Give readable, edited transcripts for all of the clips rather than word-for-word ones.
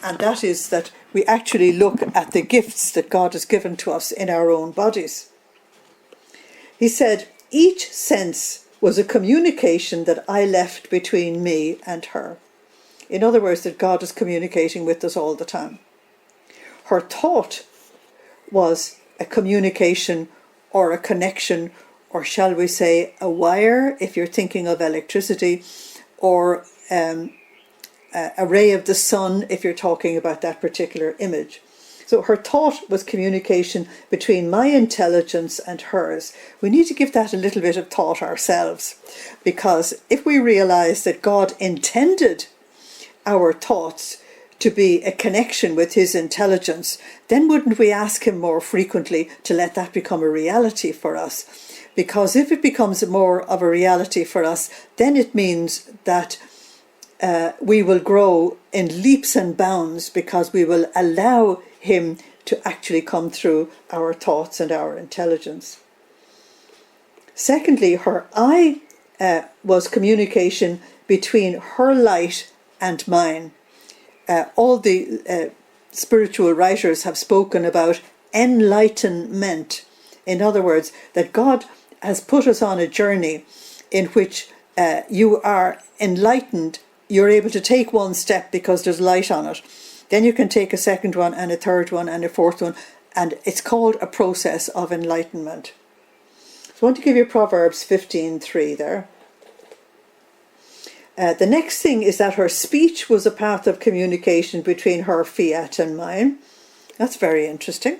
and that is that we actually look at the gifts that God has given to us in our own bodies. He said, each sense was a communication that I left between me and her. In other words, that God is communicating with us all the time. Her thought was a communication or a connection, or shall we say a wire, if you're thinking of electricity, or a ray of the sun, if you're talking about that particular image. So her thought was communication between my intelligence and hers. We need to give that a little bit of thought ourselves, because if we realize that God intended our thoughts to be a connection with his intelligence, then wouldn't we ask him more frequently to let that become a reality for us? Because if it becomes more of a reality for us, then it means that we will grow in leaps and bounds, because we will allow him to actually come through our thoughts and our intelligence. Secondly, her eye was communication between her light and mine. All the spiritual writers have spoken about enlightenment. In other words, that God has put us on a journey in which you are enlightened. You're able to take one step because there's light on it. Then you can take a second one and a third one and a fourth one. And it's called a process of enlightenment. So I want to give you Proverbs 15:3 there. The next thing is that her speech was a path of communication between her fiat and mine. That's very interesting.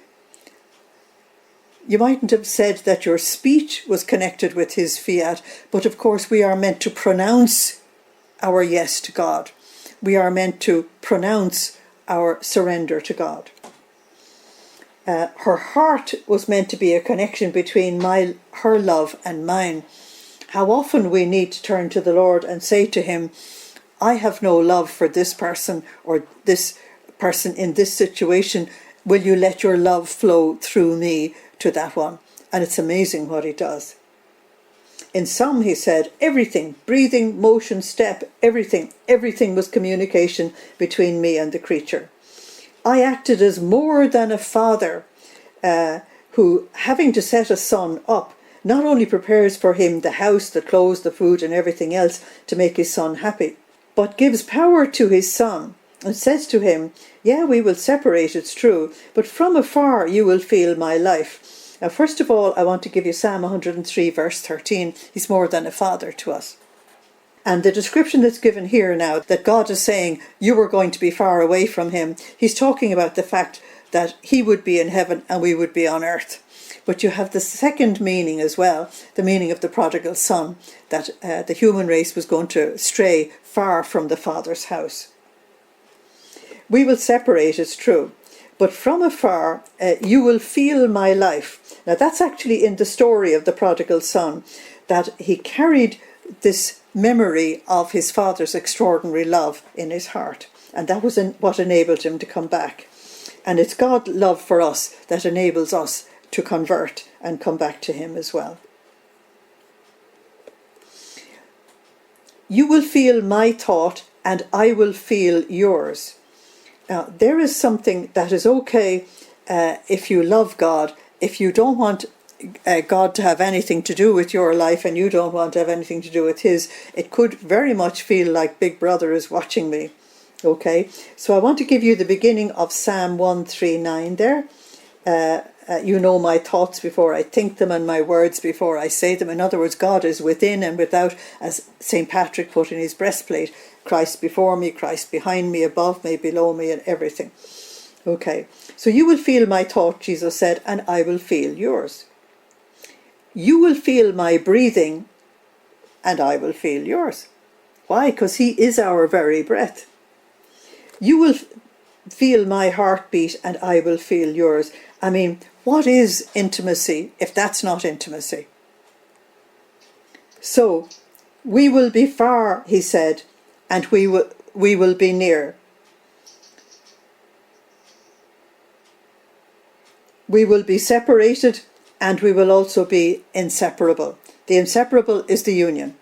You mightn't have said that your speech was connected with his fiat, but of course we are meant to pronounce our yes to God. We are meant to pronounce our surrender to God. Her heart was meant to be a connection between her love and mine. How often we need to turn to the Lord and say to him, I have no love for this person or this person in this situation. Will you let your love flow through me to that one? And it's amazing what he does. In some, he said, everything, breathing, motion, step, everything was communication between me and the creature. I acted as more than a father who, having to set a son up, not only prepares for him the house, the clothes, the food and everything else to make his son happy, but gives power to his son and says to him, yeah, we will separate, it's true, but from afar you will feel my life. Now, first of all, I want to give you Psalm 103, verse 13. He's more than a father to us. And the description that's given here now, that God is saying you were going to be far away from him, he's talking about the fact that he would be in heaven and we would be on earth. But you have the second meaning as well, the meaning of the prodigal son, that the human race was going to stray far from the Father's house. We will separate, it's true, but from afar you will feel my life. Now that's actually in the story of the prodigal son, that he carried this memory of his father's extraordinary love in his heart. And that was what enabled him to come back. And it's God's love for us that enables us to convert and come back to him as well. You will feel my thought and I will feel yours. Now, there is something that is okay if you love God. If you don't want God to have anything to do with your life and you don't want to have anything to do with his, it could very much feel like Big Brother is watching me. Okay, so I want to give you the beginning of Psalm 139 there. You know my thoughts before I think them and my words before I say them. In other words, God is within and without, as St. Patrick put in his breastplate. Christ before me, Christ behind me, above me, below me, and everything. Okay, so you will feel my thought, Jesus said, and I will feel yours. You will feel my breathing and I will feel yours. Why? Because he is our very breath. You will feel my heartbeat and I will feel yours. I mean, what is intimacy if that's not intimacy? So, we will be far, he said, and we will be near. We will be separated and we will also be inseparable. The inseparable is the union.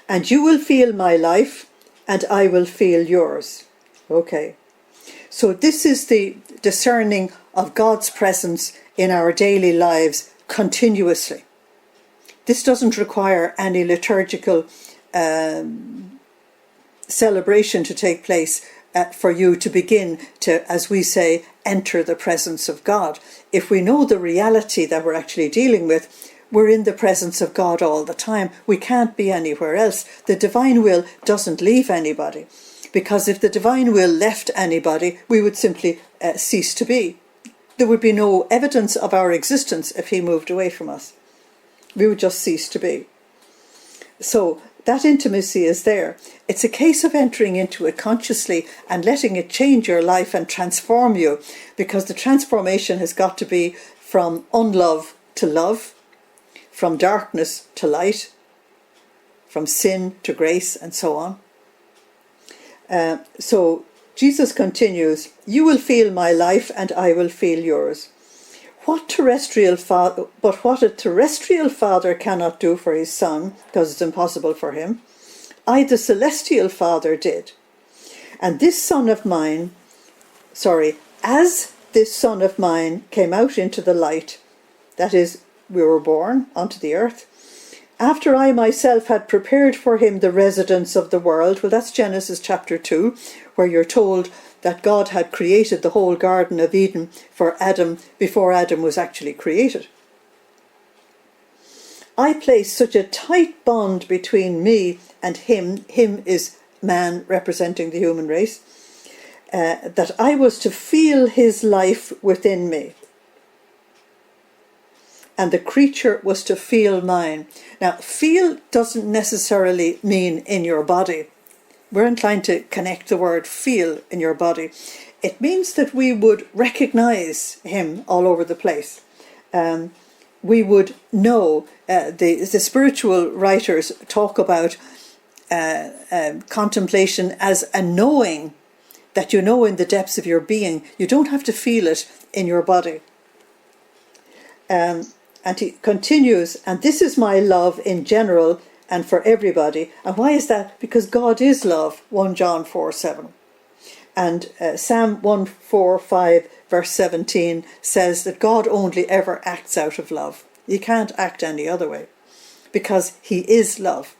And you will feel my life and I will feel yours. Okay. So this is the discerning of God's presence in our daily lives continuously. This doesn't require any liturgical celebration to take place for you to begin to, as we say, enter the presence of God. If we know the reality that we're actually dealing with, we're in the presence of God all the time. We can't be anywhere else. The divine will doesn't leave anybody, because if the divine will left anybody, we would simply cease to be. There would be no evidence of our existence if he moved away from us. We would just cease to be. So that intimacy is there. It's a case of entering into it consciously and letting it change your life and transform you, because the transformation has got to be from unlove to love, from darkness to light, from sin to grace, and so on. So Jesus continues, "You will feel my life and I will feel yours. But what a terrestrial father cannot do for his son, because it's impossible for him, I, the celestial Father, did. And this son of mine, as this son of mine came out into the light," that is, we were born onto the earth, "after I myself had prepared for him the residence of the world," well, that's Genesis chapter 2, where you're told that God had created the whole Garden of Eden for Adam before Adam was actually created. "I placed such a tight bond between me and him," him is man representing the human race, "that I was to feel his life within me. And the creature was to feel mine." Now, feel doesn't necessarily mean in your body. We're inclined to connect the word feel in your body. It means that we would recognize him all over the place. We would know. The spiritual writers talk about contemplation as a knowing that you know in the depths of your being. You don't have to feel it in your body. And he continues, "And this is my love in general and for everybody." And why is that? Because God is love, 1 John 4:7. And Psalm 145 verse 17 says that God only ever acts out of love. He can't act any other way, because he is love.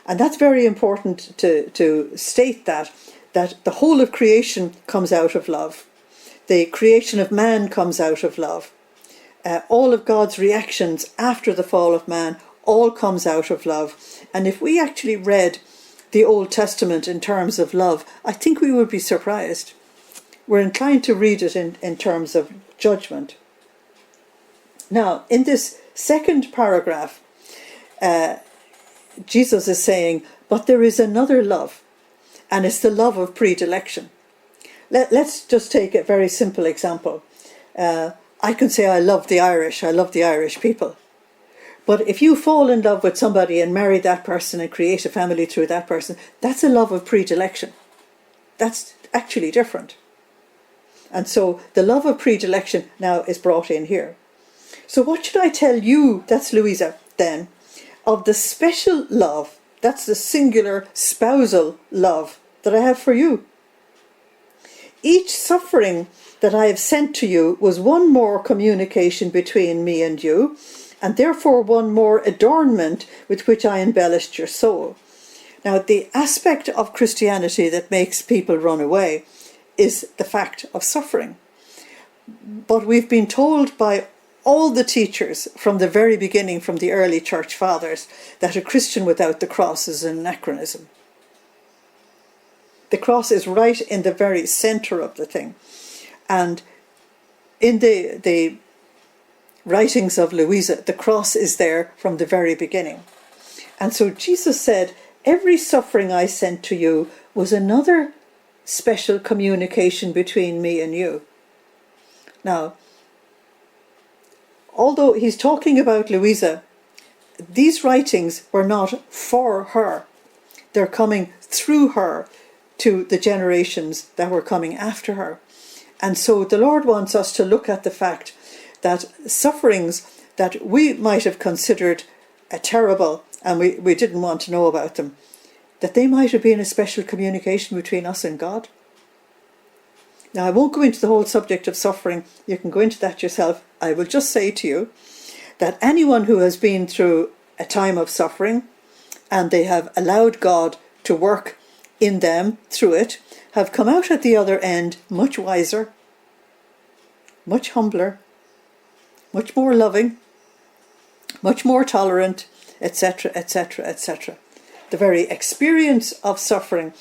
And that's very important to state that the whole of creation comes out of love. The creation of man comes out of love. All of God's reactions after the fall of man all comes out of love. And if we actually read the Old Testament in terms of love, I think we would be surprised. We're inclined to read it in terms of judgment. Now, in this second paragraph, Jesus is saying, but there is another love, and it's the love of predilection. Let's just take a very simple example. I can say I love the Irish people. But if you fall in love with somebody and marry that person and create a family through that person, that's a love of predilection. That's actually different. And so the love of predilection now is brought in here. So what should I tell you, that's Luisa, then, of the special love, that's the singular spousal love that I have for you? Each suffering that I have sent to you was one more communication between me and you, and therefore one more adornment with which I embellished your soul. Now, the aspect of Christianity that makes people run away is the fact of suffering. But we've been told by all the teachers from the very beginning, from the early church fathers, that a Christian without the cross is an anachronism. The cross is right in the very centre of the thing. And in the writings of Luisa, the cross is there from the very beginning. And so Jesus said, every suffering I sent to you was another special communication between me and you. Now, although he's talking about Luisa, these writings were not for her. They're coming through her to the generations that were coming after her. And so the Lord wants us to look at the fact that sufferings that we might have considered terrible and we didn't want to know about them, that they might have been a special communication between us and God. Now, I won't go into the whole subject of suffering. You can go into that yourself. I will just say to you that anyone who has been through a time of suffering and they have allowed God to work in them through it, have come out at the other end much wiser, much humbler, much more loving, much more tolerant, etc., etc., etc. The very experience of suffering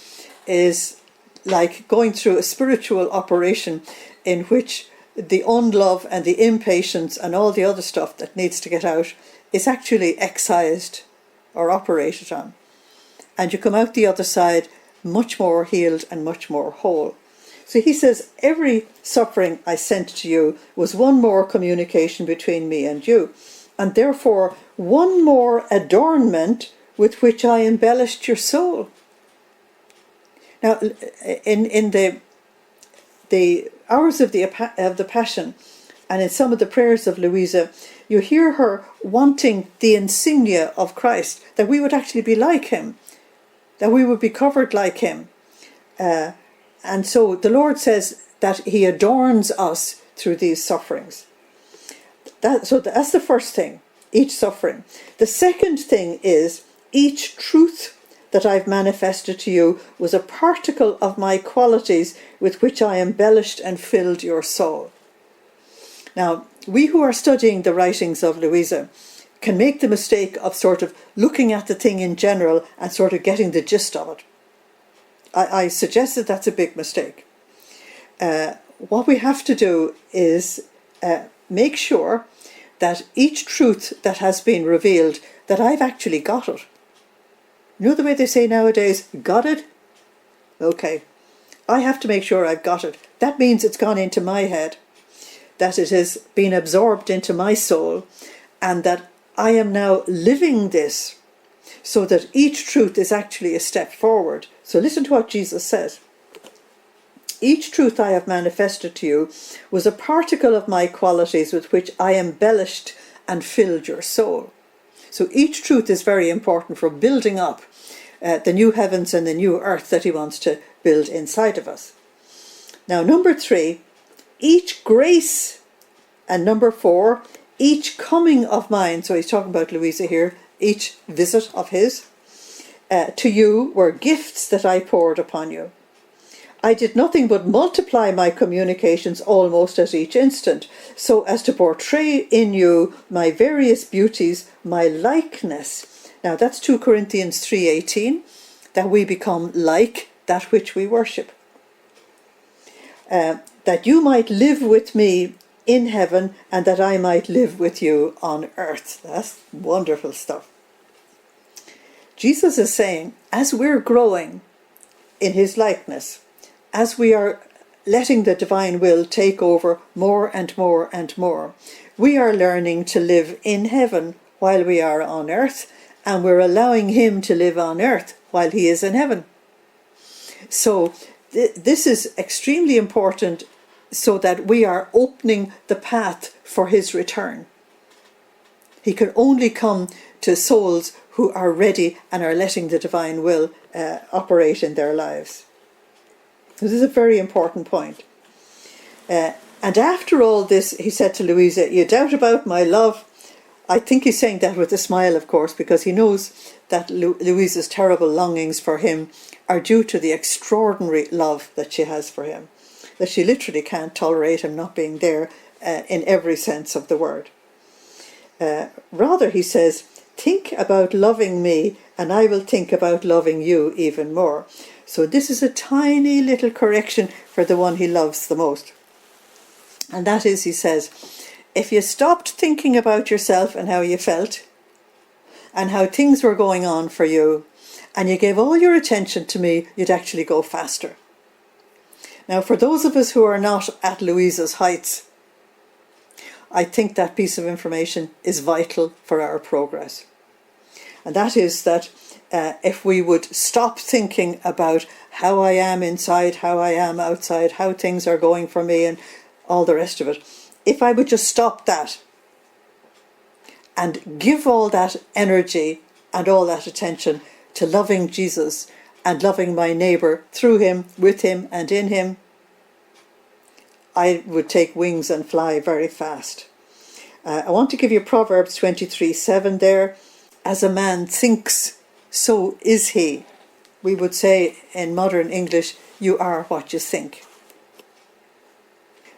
is like going through a spiritual operation in which the unlove and the impatience and all the other stuff that needs to get out is actually excised or operated on. And you come out the other side much more healed and much more whole. So he says, every suffering I sent to you was one more communication between me and you, and therefore one more adornment with which I embellished your soul. Now, in the hours of the Passion, and in some of the prayers of Luisa, you hear her wanting the insignia of Christ, that we would actually be like him, that we would be covered like him. And so the Lord says that he adorns us through these sufferings. That's the first thing, each suffering. The second thing is, each truth that I've manifested to you was a particle of my qualities with which I embellished and filled your soul. Now, we who are studying the writings of Luisa can make the mistake of sort of looking at the thing in general and sort of getting the gist of it. I suggest that that's a big mistake. What we have to do is make sure that each truth that has been revealed, that I've actually got it. You know the way they say nowadays, got it? Okay. I have to make sure I've got it. That means it's gone into my head, that it has been absorbed into my soul, and that I am now living this, so that each truth is actually a step forward. So listen to what Jesus says. Each truth I have manifested to you was a particle of my qualities with which I embellished and filled your soul. So each truth is very important for building up the new heavens and the new earth that he wants to build inside of us. Now, number 3, each grace, and number 4, each coming of mine, so he's talking about Luisa here, each visit of his, to you were gifts that I poured upon you. I did nothing but multiply my communications almost at each instant, so as to portray in you my various beauties, my likeness. Now that's 2 Corinthians 3:18, that we become like that which we worship. That you might live with me in heaven, and that I might live with you on earth. That's wonderful stuff. Jesus is saying, as we're growing in his likeness, as we are letting the divine will take over more and more and more, we are learning to live in heaven while we are on earth, and we're allowing him to live on earth while he is in heaven. So this is extremely important, so that we are opening the path for his return. He can only come to souls who are ready and are letting the divine will operate in their lives. This is a very important point. And after all this, he said to Luisa, you doubt about my love? I think he's saying that with a smile, of course, because he knows that Luisa's terrible longings for him are due to the extraordinary love that she has for him, that she literally can't tolerate him not being there in every sense of the word. Rather, he says, think about loving me, and I will think about loving you even more. So this is a tiny little correction for the one he loves the most. And that is, he says, if you stopped thinking about yourself and how you felt, and how things were going on for you, and you gave all your attention to me, you'd actually go faster. Now, for those of us who are not at Luisa's heights, I think that piece of information is vital for our progress. And that is that if we would stop thinking about how I am inside, how I am outside, how things are going for me and all the rest of it, if I would just stop that and give all that energy and all that attention to loving Jesus and loving my neighbour through him, with him and in him, I would take wings and fly very fast. I want to give you Proverbs 23:7 there. As a man thinks, so is he. We would say in modern English, you are what you think.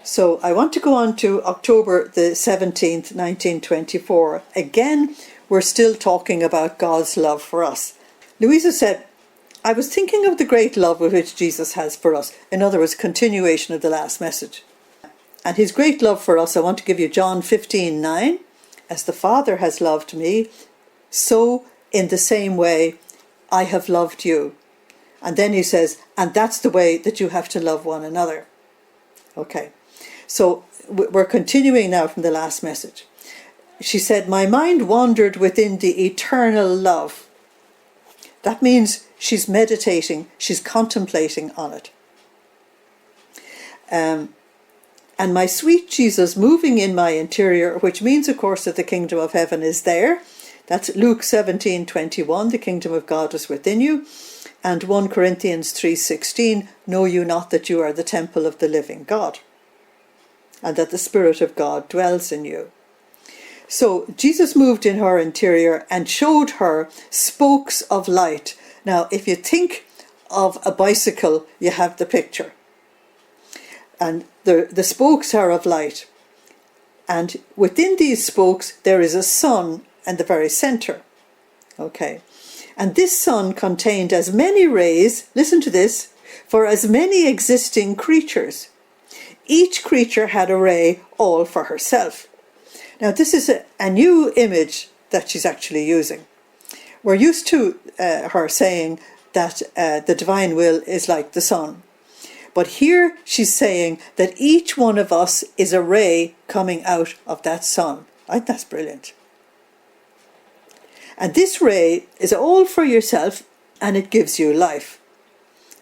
So I want to go on to October the 17th, 1924. Again, we're still talking about God's love for us. Luisa said, I was thinking of the great love which Jesus has for us. In other words, continuation of the last message. And his great love for us, I want to give you John 15:9. As the Father has loved me, so in the same way I have loved you. And then he says, and that's the way that you have to love one another. Okay, so we're continuing now from the last message. She said, my mind wandered within the eternal love. That means she's meditating, she's contemplating on it. And my sweet Jesus moving in my interior, which means, of course, that the kingdom of heaven is there. That's Luke 17:21, the kingdom of God is within you. And 1 Corinthians 3:16, know you not that you are the temple of the living God, and that the Spirit of God dwells in you. So Jesus moved in her interior and showed her spokes of light. Now, if you think of a bicycle, you have the picture. And the spokes are of light. And within these spokes, there is a sun in the very centre. Okay. And this sun contained as many rays, listen to this, for as many existing creatures. Each creature had a ray all for herself. Now, this is a new image that she's actually using. We're used to her saying that the divine will is like the sun. But here she's saying that each one of us is a ray coming out of that sun. I think that's brilliant. And this ray is all for yourself, and it gives you life.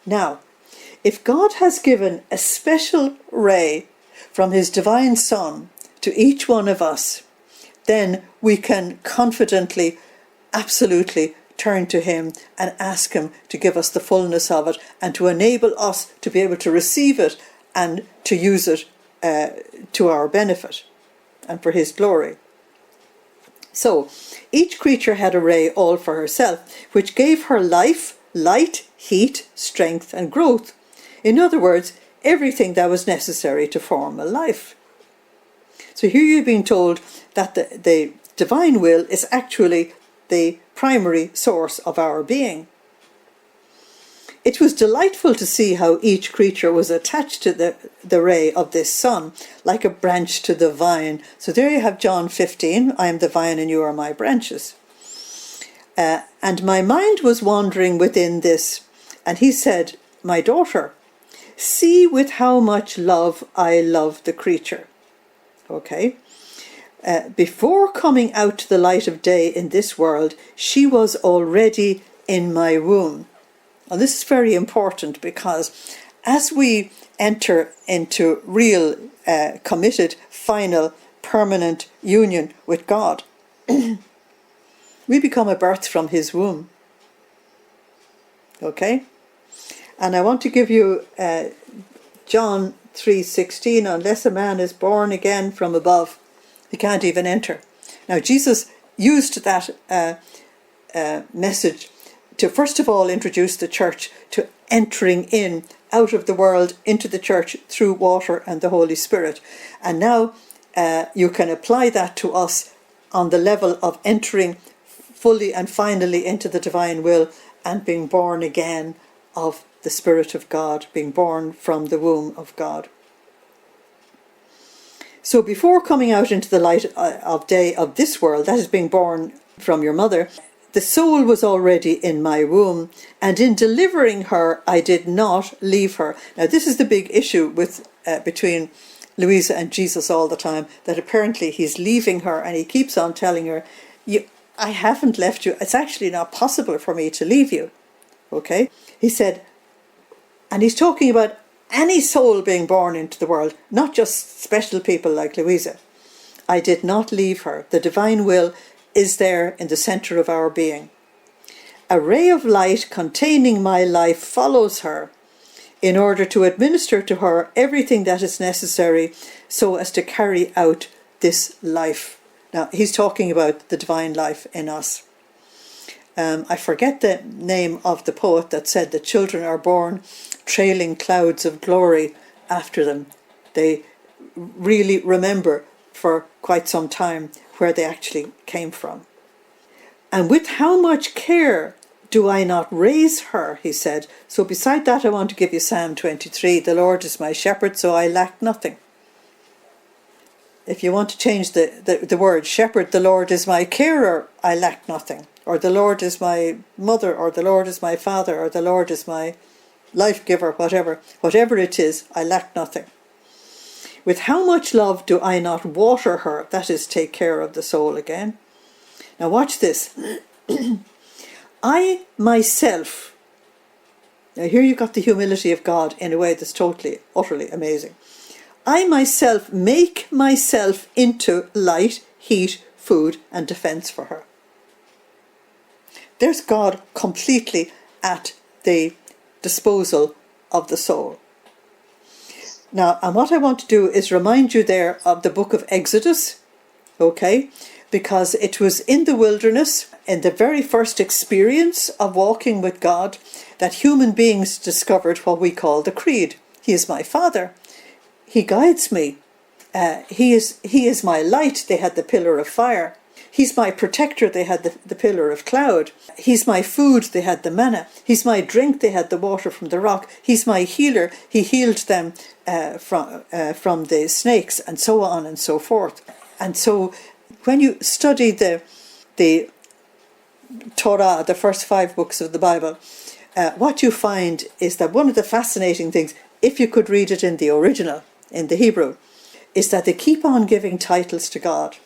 Now, if God has given a special ray from his divine Son to each one of us, then we can confidently, absolutely turn to him and ask him to give us the fullness of it and to enable us to be able to receive it and to use it to our benefit and for his glory. So each creature had a ray all for herself, which gave her life, light, heat, strength and growth. In other words, everything that was necessary to form a life. So here you've been told that the divine will is actually the primary source of our being. It was delightful to see how each creature was attached to the ray of this sun, like a branch to the vine. So there you have John 15, I am the vine and you are my branches. And my mind was wandering within this, and he said, my daughter, see with how much love I love the creature. Okay. Before coming out to the light of day in this world, she was already in my womb. Now, this is very important because as we enter into real, committed, final, permanent union with God, we become a birth from his womb. Okay? And I want to give you John 3:16, unless a man is born again from above, he can't even enter. Now, Jesus used that message to first of all introduce the church to entering in out of the world into the church through water and the Holy Spirit. And now you can apply that to us on the level of entering fully and finally into the divine will and being born again of the Spirit of God, being born from the womb of God. So before coming out into the light of day of this world, that is being born from your mother, the soul was already in my womb, and in delivering her, I did not leave her. Now, this is the big issue with between Luisa and Jesus all the time, that apparently he's leaving her, and he keeps on telling her, I haven't left you. It's actually not possible for me to leave you. Okay? He said, and he's talking about any soul being born into the world, not just special people like Luisa. I did not leave her. The divine will is there in the centre of our being. A ray of light containing my life follows her. in order to administer to her everything that is necessary so as to carry out this life. Now, he's talking about the divine life in us. I forget the name of the poet that said that children are born trailing clouds of glory after them. They really remember for quite some time where they actually came from. And with how much care do I not raise her, he said. So beside that, I want to give you Psalm 23. The Lord is my shepherd, so I lack nothing. If you want to change the word shepherd, the Lord is my carer, I lack nothing. Or the Lord is my mother, or the Lord is my father, or the Lord is my life giver, whatever. Whatever it is, I lack nothing. With how much love do I not water her? That is, take care of the soul again. Now watch this. I myself, now here you've got the humility of God in a way that's totally, utterly amazing. I myself make myself into light, heat, food and defence for her. There's God completely at the disposal of the soul. Now, and what I want to do is remind you there of the book of Exodus, okay? Because it was in the wilderness, in the very first experience of walking with God, that human beings discovered what we call the creed. He is my Father. He guides me. He is my light. They had the pillar of fire. He's my protector. They had the pillar of cloud. He's my food. They had the manna. He's my drink. They had the water from the rock. He's my healer. He healed them from the snakes, and so on and so forth. And so when you study the Torah, the first 5 books of the Bible, what you find is that one of the fascinating things, if you could read it in the original, in the Hebrew, is that they keep on giving titles to God.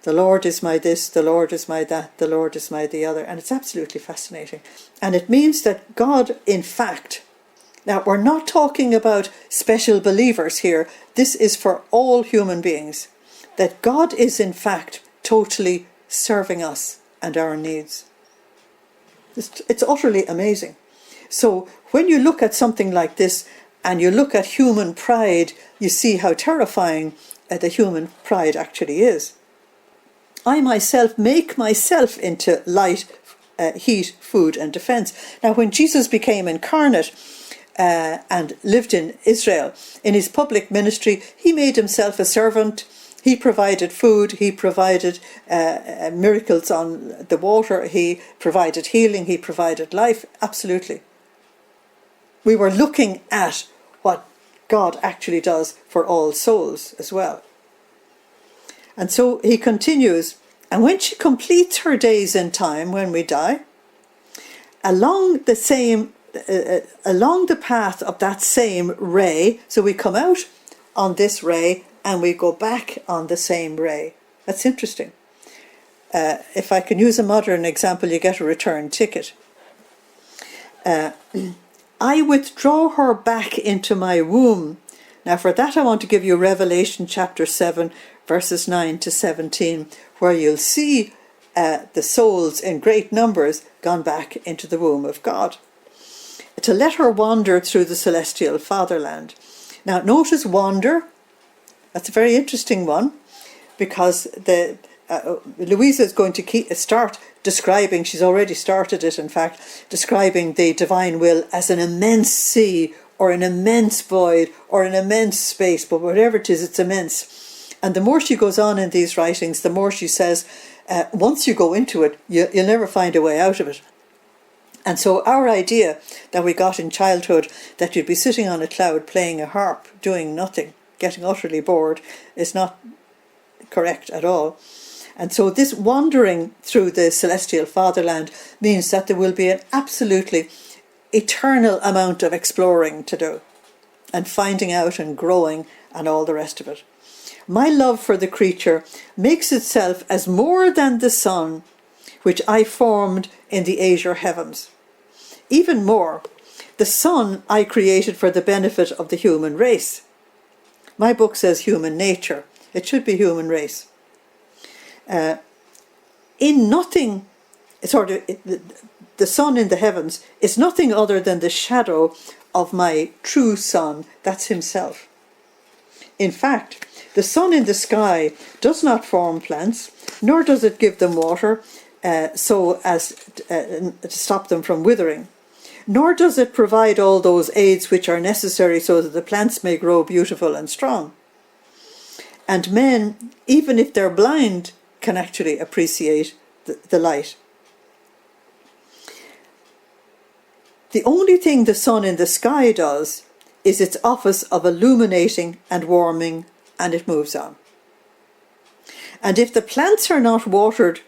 The Lord is my this, the Lord is my that, the Lord is my the other. And it's absolutely fascinating. And it means that God, in fact, now we're not talking about special believers here. This is for all human beings. That God is, in fact, totally serving us and our needs. It's utterly amazing. So when you look at something like this and you look at human pride, you see how terrifying the human pride actually is. I myself make myself into light, heat, food and defence. Now when Jesus became incarnate and lived in Israel, in his public ministry, he made himself a servant. He provided food, he provided miracles on the water, he provided healing, he provided life, absolutely. We were looking at what God actually does for all souls as well. And so he continues, and when she completes her days in time, when we die, along the path of that same ray, so we come out on this ray, and we go back on the same ray. That's interesting. If I can use a modern example, you get a return ticket. I withdraw her back into my womb. Now for that I want to give you Revelation chapter 7, verses 9 to 17, where you'll see the souls in great numbers gone back into the womb of God. To let her wander through the celestial fatherland. Now notice wander. That's a very interesting one, because Luisa is going to start describing, she's already started it in fact, describing the divine will as an immense sea or an immense void or an immense space, but whatever it is, it's immense. And the more she goes on in these writings, the more she says, once you go into it, you'll never find a way out of it. And so our idea that we got in childhood, that you'd be sitting on a cloud playing a harp, doing nothing, getting utterly bored, is not correct at all. And so this wandering through the celestial fatherland means that there will be an absolutely eternal amount of exploring to do and finding out and growing and all the rest of it. My love for the creature makes itself as more than the sun, which I formed in the azure heavens. Even more, the sun I created for the benefit of the human race. My book says human nature. It should be human race. In nothing, the sun in the heavens is nothing other than the shadow of my true Son, that's himself. In fact, the sun in the sky does not form plants, nor does it give them water so as to stop them from withering. Nor does it provide all those aids which are necessary so that the plants may grow beautiful and strong. And men, even if they're blind, can actually appreciate the light. The only thing the sun in the sky does is its office of illuminating and warming, and it moves on. And if the plants are not watered,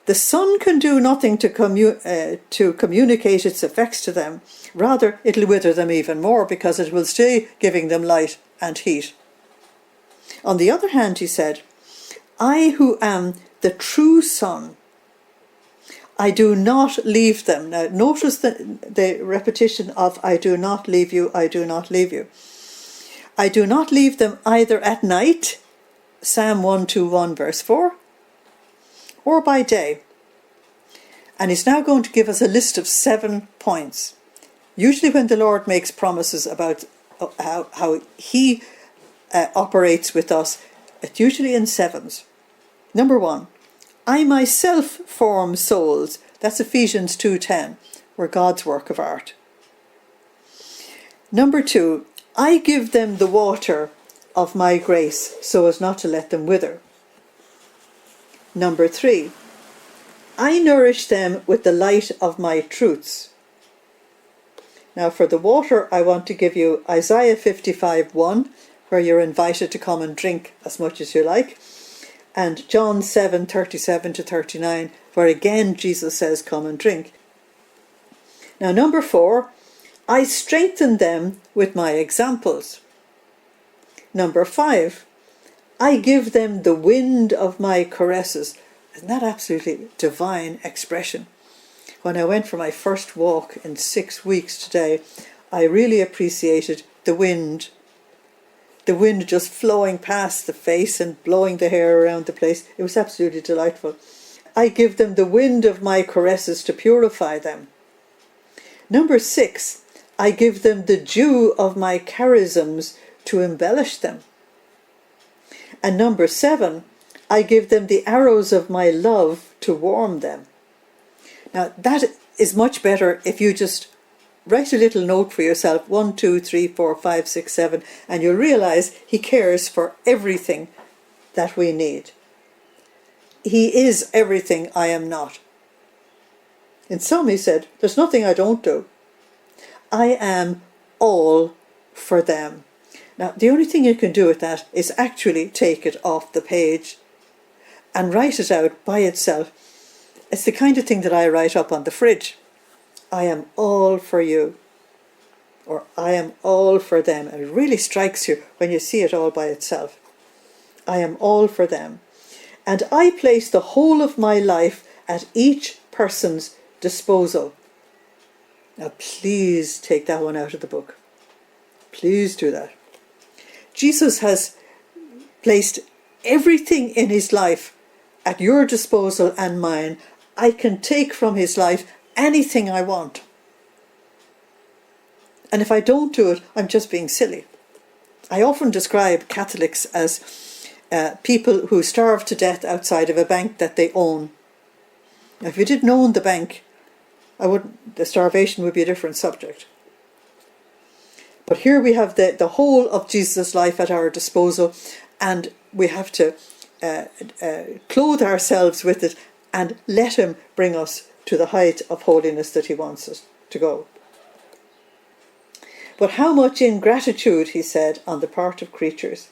the sun can do nothing to communicate its effects to them. Rather, it'll wither them even more because it will stay giving them light and heat. On the other hand, he said, I who am the true sun, I do not leave them. Now, notice the repetition of I do not leave you, I do not leave you. I do not leave them either at night, Psalm 121 verse 4, or by day. And he's now going to give us a list of 7 points. Usually when the Lord makes promises about how he operates with us, it's usually in sevens. Number 1, I myself form souls. That's Ephesians 2:10. We're God's work of art. Number 2, I give them the water of my grace so as not to let them wither. Number 3, I nourish them with the light of my truths. Now for the water, I want to give you Isaiah 55:1, where you're invited to come and drink as much as you like, and John 7:37 to 39, where again Jesus says, come and drink. Now number 4, I strengthen them with my examples. Number 5, I give them the wind of my caresses. Isn't that absolutely divine expression? When I went for my first walk in 6 weeks today, I really appreciated the wind. The wind just flowing past the face and blowing the hair around the place. It was absolutely delightful. I give them the wind of my caresses to purify them. Number 6, I give them the dew of my charisms to embellish them. And number 7, I give them the arrows of my love to warm them. Now that is much better if you just write a little note for yourself, 1, 2, 3, 4, 5, 6, 7, and you'll realize he cares for everything that we need. He is everything I am not. In some, he said, there's nothing I don't do. I am all for them. Now, the only thing you can do with that is actually take it off the page and write it out by itself. It's the kind of thing that I write up on the fridge. I am all for you, or I am all for them. And it really strikes you when you see it all by itself. I am all for them. And I place the whole of my life at each person's disposal. Now please take that one out of the book. Please do that. Jesus has placed everything in his life at your disposal and mine. I can take from his life anything I want. And if I don't do it, I'm just being silly. I often describe Catholics as people who starve to death outside of a bank that they own. Now, if you didn't own the bank, the starvation would be a different subject. But here we have the whole of Jesus' life at our disposal, and we have to clothe ourselves with it and let him bring us to the height of holiness that he wants us to go. But how much ingratitude, he said, on the part of creatures.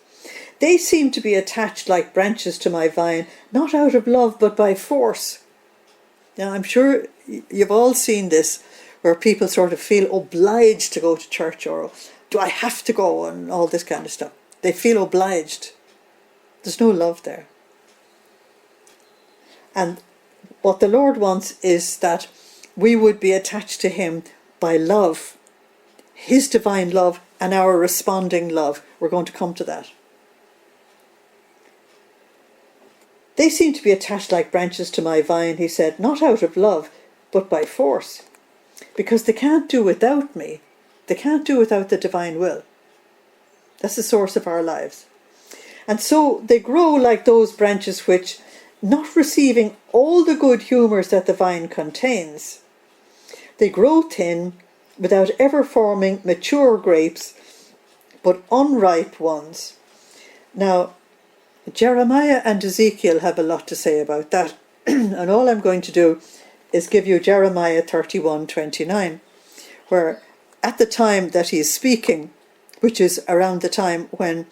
They seem to be attached like branches to my vine, not out of love, but by force. Now, I'm sure you've all seen this, where people sort of feel obliged to go to church, or do I have to go, and all this kind of stuff. They feel obliged. There's no love there. And what the Lord wants is that we would be attached to him by love, his divine love and our responding love. We're going to come to that. They seem to be attached like branches to my vine, he said, not out of love, but by force, because they can't do without me. They can't do without the divine will. That's the source of our lives. And so they grow like those branches which, not receiving all the good humours that the vine contains, they grow thin without ever forming mature grapes, but unripe ones. Now, Jeremiah and Ezekiel have a lot to say about that. And all I'm going to do is give you Jeremiah 31:29, where at the time that he is speaking, which is around the time when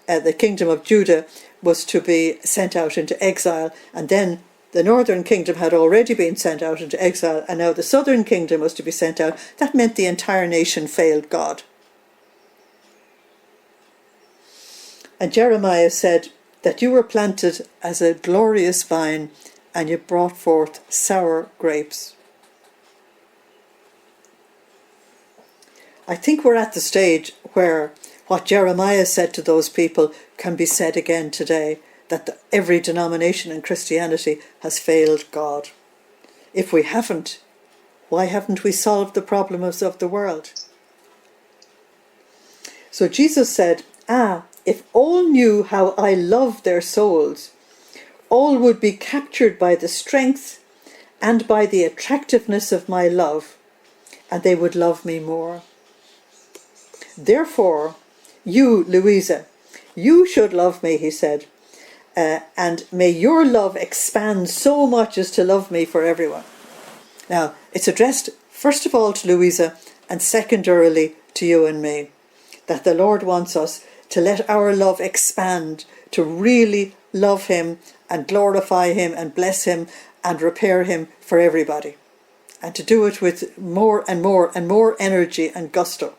the kingdom of Judah was to be sent out into exile, and then the northern kingdom had already been sent out into exile, and now the southern kingdom was to be sent out. That meant the entire nation failed God. And Jeremiah said that you were planted as a glorious vine, and you brought forth sour grapes. I think we're at the stage where what Jeremiah said to those people can be said again today, that every denomination in Christianity has failed God. If we haven't, why haven't we solved the problems of the world? So Jesus said, if all knew how I love their souls, all would be captured by the strength and by the attractiveness of my love, and they would love me more. Therefore, you, Luisa, you should love me, he said, and may your love expand so much as to love me for everyone. Now, it's addressed first of all to Luisa, and secondarily to you and me, that the Lord wants us to let our love expand, to really love him and glorify him and bless him and repair him for everybody, and to do it with more and more and more energy and gusto.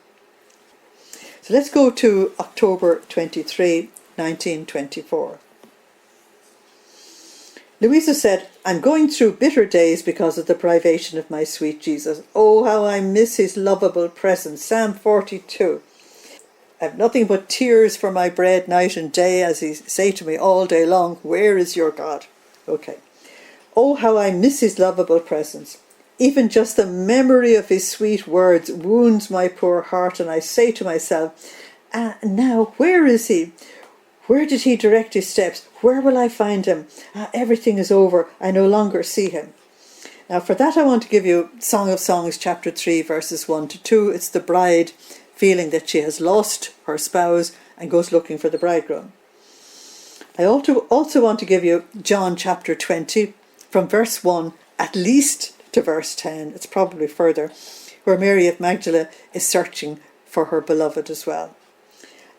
So let's go to October 23, 1924. Luisa said, I'm going through bitter days because of the privation of my sweet Jesus. Oh, how I miss his lovable presence. Psalm 42. I have nothing but tears for my bread night and day, as he say to me all day long, where is your God? Okay. Oh, how I miss his lovable presence. Even just the memory of his sweet words wounds my poor heart, and I say to myself, now, where is he? Where did he direct his steps? Where will I find him? Everything is over. I no longer see him. Now, for that I want to give you Song of Songs, chapter 3, verses 1 to 2. It's the bride feeling that she has lost her spouse and goes looking for the bridegroom. I also want to give you John chapter 20, from verse 1 at least to verse 10. It's probably further, where Mary of Magdala is searching for her beloved as well.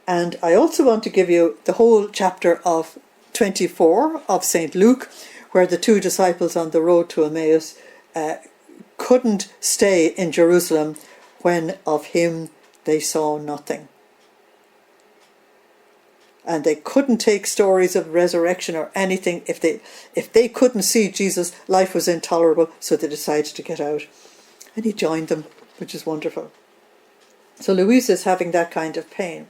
And I also want to give you the whole chapter of 24 of St. Luke, where the two disciples on the road to Emmaus couldn't stay in Jerusalem when of him they saw nothing. And they couldn't take stories of resurrection or anything. If they couldn't see Jesus, life was intolerable, so they decided to get out. And he joined them, which is wonderful. So Luisa is having that kind of pain.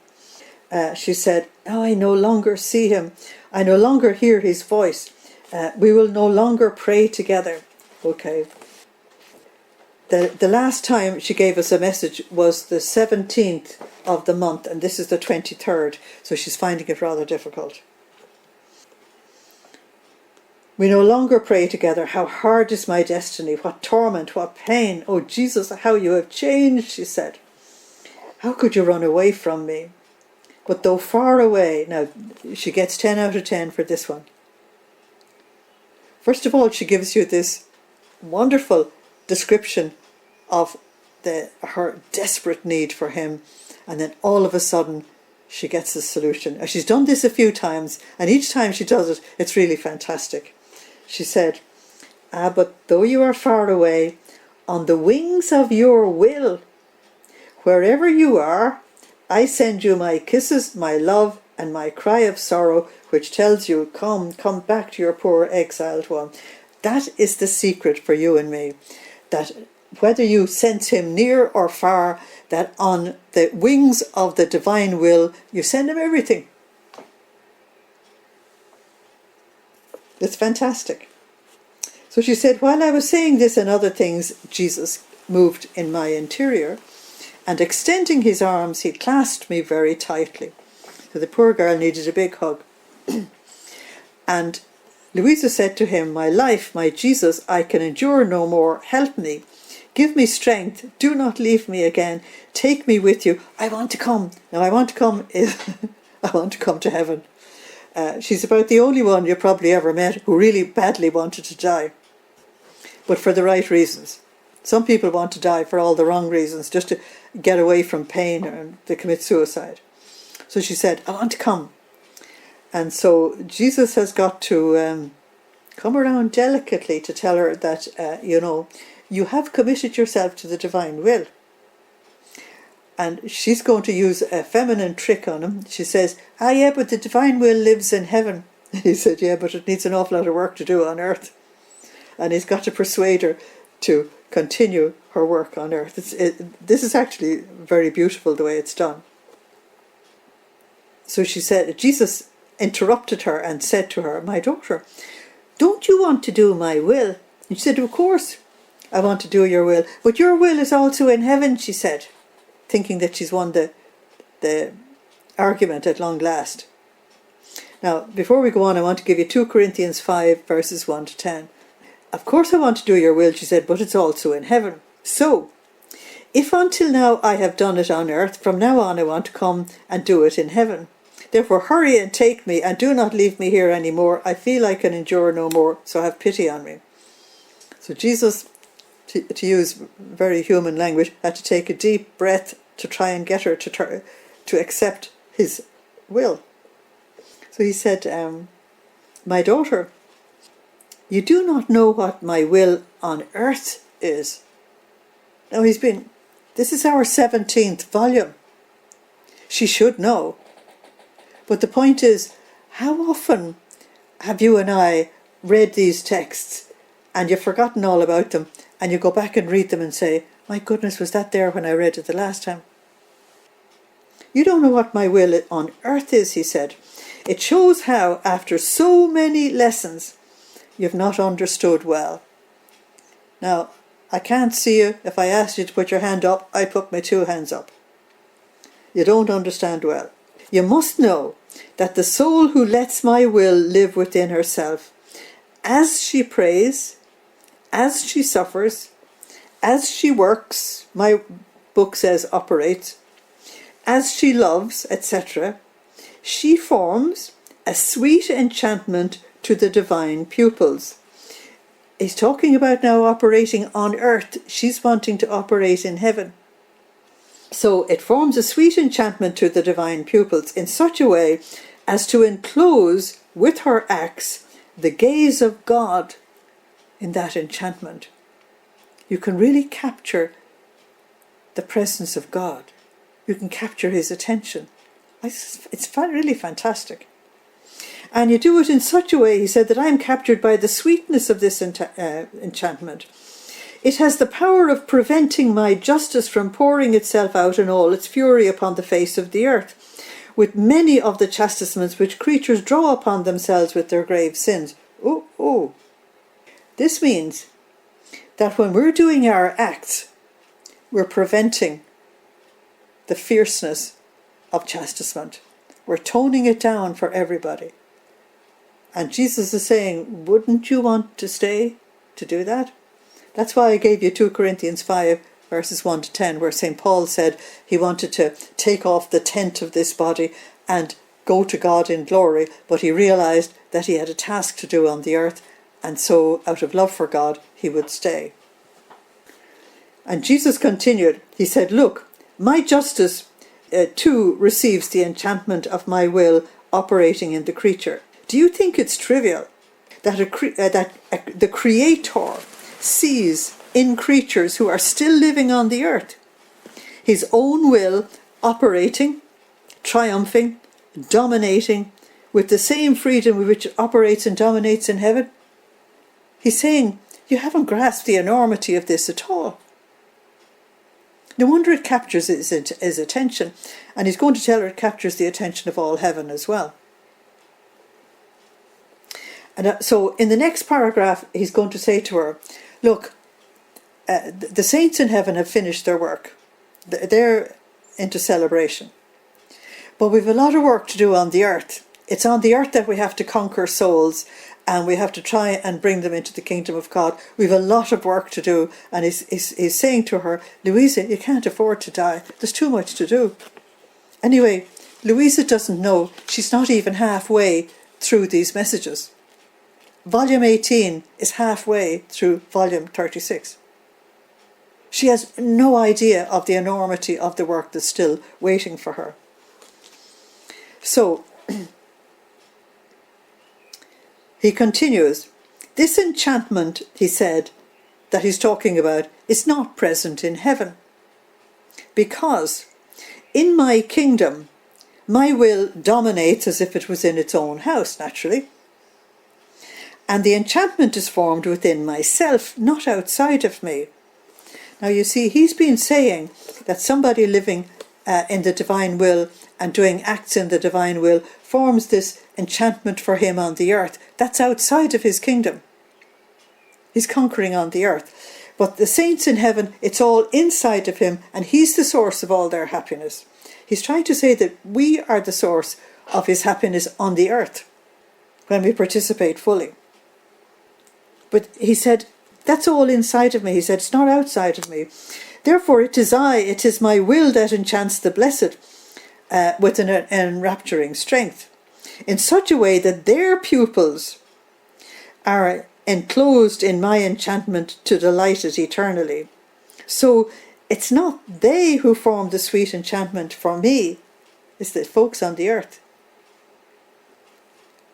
She said, I no longer see him. I no longer hear his voice. We will no longer pray together. Okay. The last time she gave us a message was the 17th of the month, and this is the 23rd, so she's finding it rather difficult. We no longer pray together. How hard is my destiny? What torment, what pain. Oh, Jesus, how you have changed, she said. How could you run away from me? But though far away, now she gets 10 out of 10 for this one. First of all, she gives you this wonderful description of her desperate need for him, and then all of a sudden she gets the solution. Now, she's done this a few times, and each time she does it, it's really fantastic. She said, but though you are far away, on the wings of your will, wherever you are, I send you my kisses, my love, and my cry of sorrow, which tells you, come back to your poor exiled one. That is the secret for you and me, that whether you sense him near or far, that on the wings of the divine will, you send him everything. It's fantastic. So she said, while I was saying this and other things, Jesus moved in my interior. and extending his arms, he clasped me very tightly. So the poor girl needed a big hug. And Luisa said to him, "My life, my Jesus, I can endure no more. Help me. Give me strength. Do not leave me again. Take me with you. I want to come." Now, I want to come is I want to come to heaven. She's about the only one you probably ever met who really badly wanted to die, but for the right reasons. Some people want to die for all the wrong reasons, just to get away from pain and to commit suicide. So she said, "I want to come." And so Jesus has got to come around delicately to tell her that, you have committed yourself to the divine will. And she's going to use a feminine trick on him. She says, yeah, but the divine will lives in heaven. He said, yeah, but it needs an awful lot of work to do on earth. And he's got to persuade her to continue her work on earth. This is actually very beautiful the way it's done. So she said, Jesus interrupted her and said to her, "My daughter, don't you want to do my will?" And she said, "Of course, I want to do your will. But your will is also in heaven," she said, thinking that she's won the argument at long last. Now, before we go on, I want to give you 2 Corinthians 5, verses 1 to 10. "Of course I want to do your will," she said, "but it's also in heaven. So, if until now I have done it on earth, from now on I want to come and do it in heaven. Therefore hurry and take me, and do not leave me here any more. I feel I can endure no more, so have pity on me." So Jesus, to use very human language, had to take a deep breath to try and get her to accept his will. So he said, "My daughter, you do not know what my will on earth is." Now this is our 17th volume. She should know. But the point is, how often have you and I read these texts and you've forgotten all about them, and you go back and read them and say, "My goodness, was that there when I read it the last time?" "You don't know what my will on earth is," he said. "It shows how, after so many lessons, you've not understood well." Now, I can't see you. If I asked you to put your hand up, I'd put my 2 hands up. You don't understand well. You must know that the soul who lets my will live within herself, as she prays, as she suffers, as she works, my book says operates, as she loves, etc., she forms a sweet enchantment to the divine pupils. He's talking about now operating on earth. She's wanting to operate in heaven. So it forms a sweet enchantment to the divine pupils in such a way as to enclose with her acts the gaze of God in that enchantment. You can really capture the presence of God. You can capture his attention. It's really fantastic. And you do it in such a way, he said, that I am captured by the sweetness of this enchantment. It has the power of preventing my justice from pouring itself out in all its fury upon the face of the earth, with many of the chastisements which creatures draw upon themselves with their grave sins. This means that when we're doing our acts, we're preventing the fierceness of chastisement. We're toning it down for everybody. And Jesus is saying, wouldn't you want to stay to do that? That's why I gave you 2 Corinthians 5, verses 1 to 10, where St. Paul said he wanted to take off the tent of this body and go to God in glory, but he realized that he had a task to do on the earth, and so out of love for God, he would stay. And Jesus continued, he said, "Look, my justice too receives the enchantment of my will operating in the creature. Do you think it's trivial that the Creator sees in creatures who are still living on the earth his own will operating, triumphing, dominating with the same freedom with which it operates and dominates in heaven?" He's saying, you haven't grasped the enormity of this at all. No wonder it captures his attention, and he's going to tell her it captures the attention of all heaven as well. And so in the next paragraph, he's going to say to her, look, the saints in heaven have finished their work. They're into celebration. But we've a lot of work to do on the earth. It's on the earth that we have to conquer souls, and we have to try and bring them into the kingdom of God. We've a lot of work to do. And he's saying to her, Luisa, you can't afford to die. There's too much to do. Anyway, Luisa doesn't know. She's not even halfway through these messages. Volume 18 is halfway through volume 36. She has no idea of the enormity of the work that's still waiting for her. So, he continues, this enchantment, he said, that he's talking about, is not present in heaven. Because in my kingdom, my will dominates as if it was in its own house, naturally. And the enchantment is formed within myself, not outside of me. Now you see, he's been saying that somebody living in the divine will and doing acts in the divine will forms this enchantment for him on the earth. That's outside of his kingdom. He's conquering on the earth. But the saints in heaven, it's all inside of him, and he's the source of all their happiness. He's trying to say that we are the source of his happiness on the earth when we participate fully. But he said, that's all inside of me. He said, it's not outside of me. Therefore, it is my will that enchants the blessed with an enrapturing strength, in such a way that their pupils are enclosed in my enchantment to delight it eternally. So it's not they who form the sweet enchantment for me, it's the folks on the earth,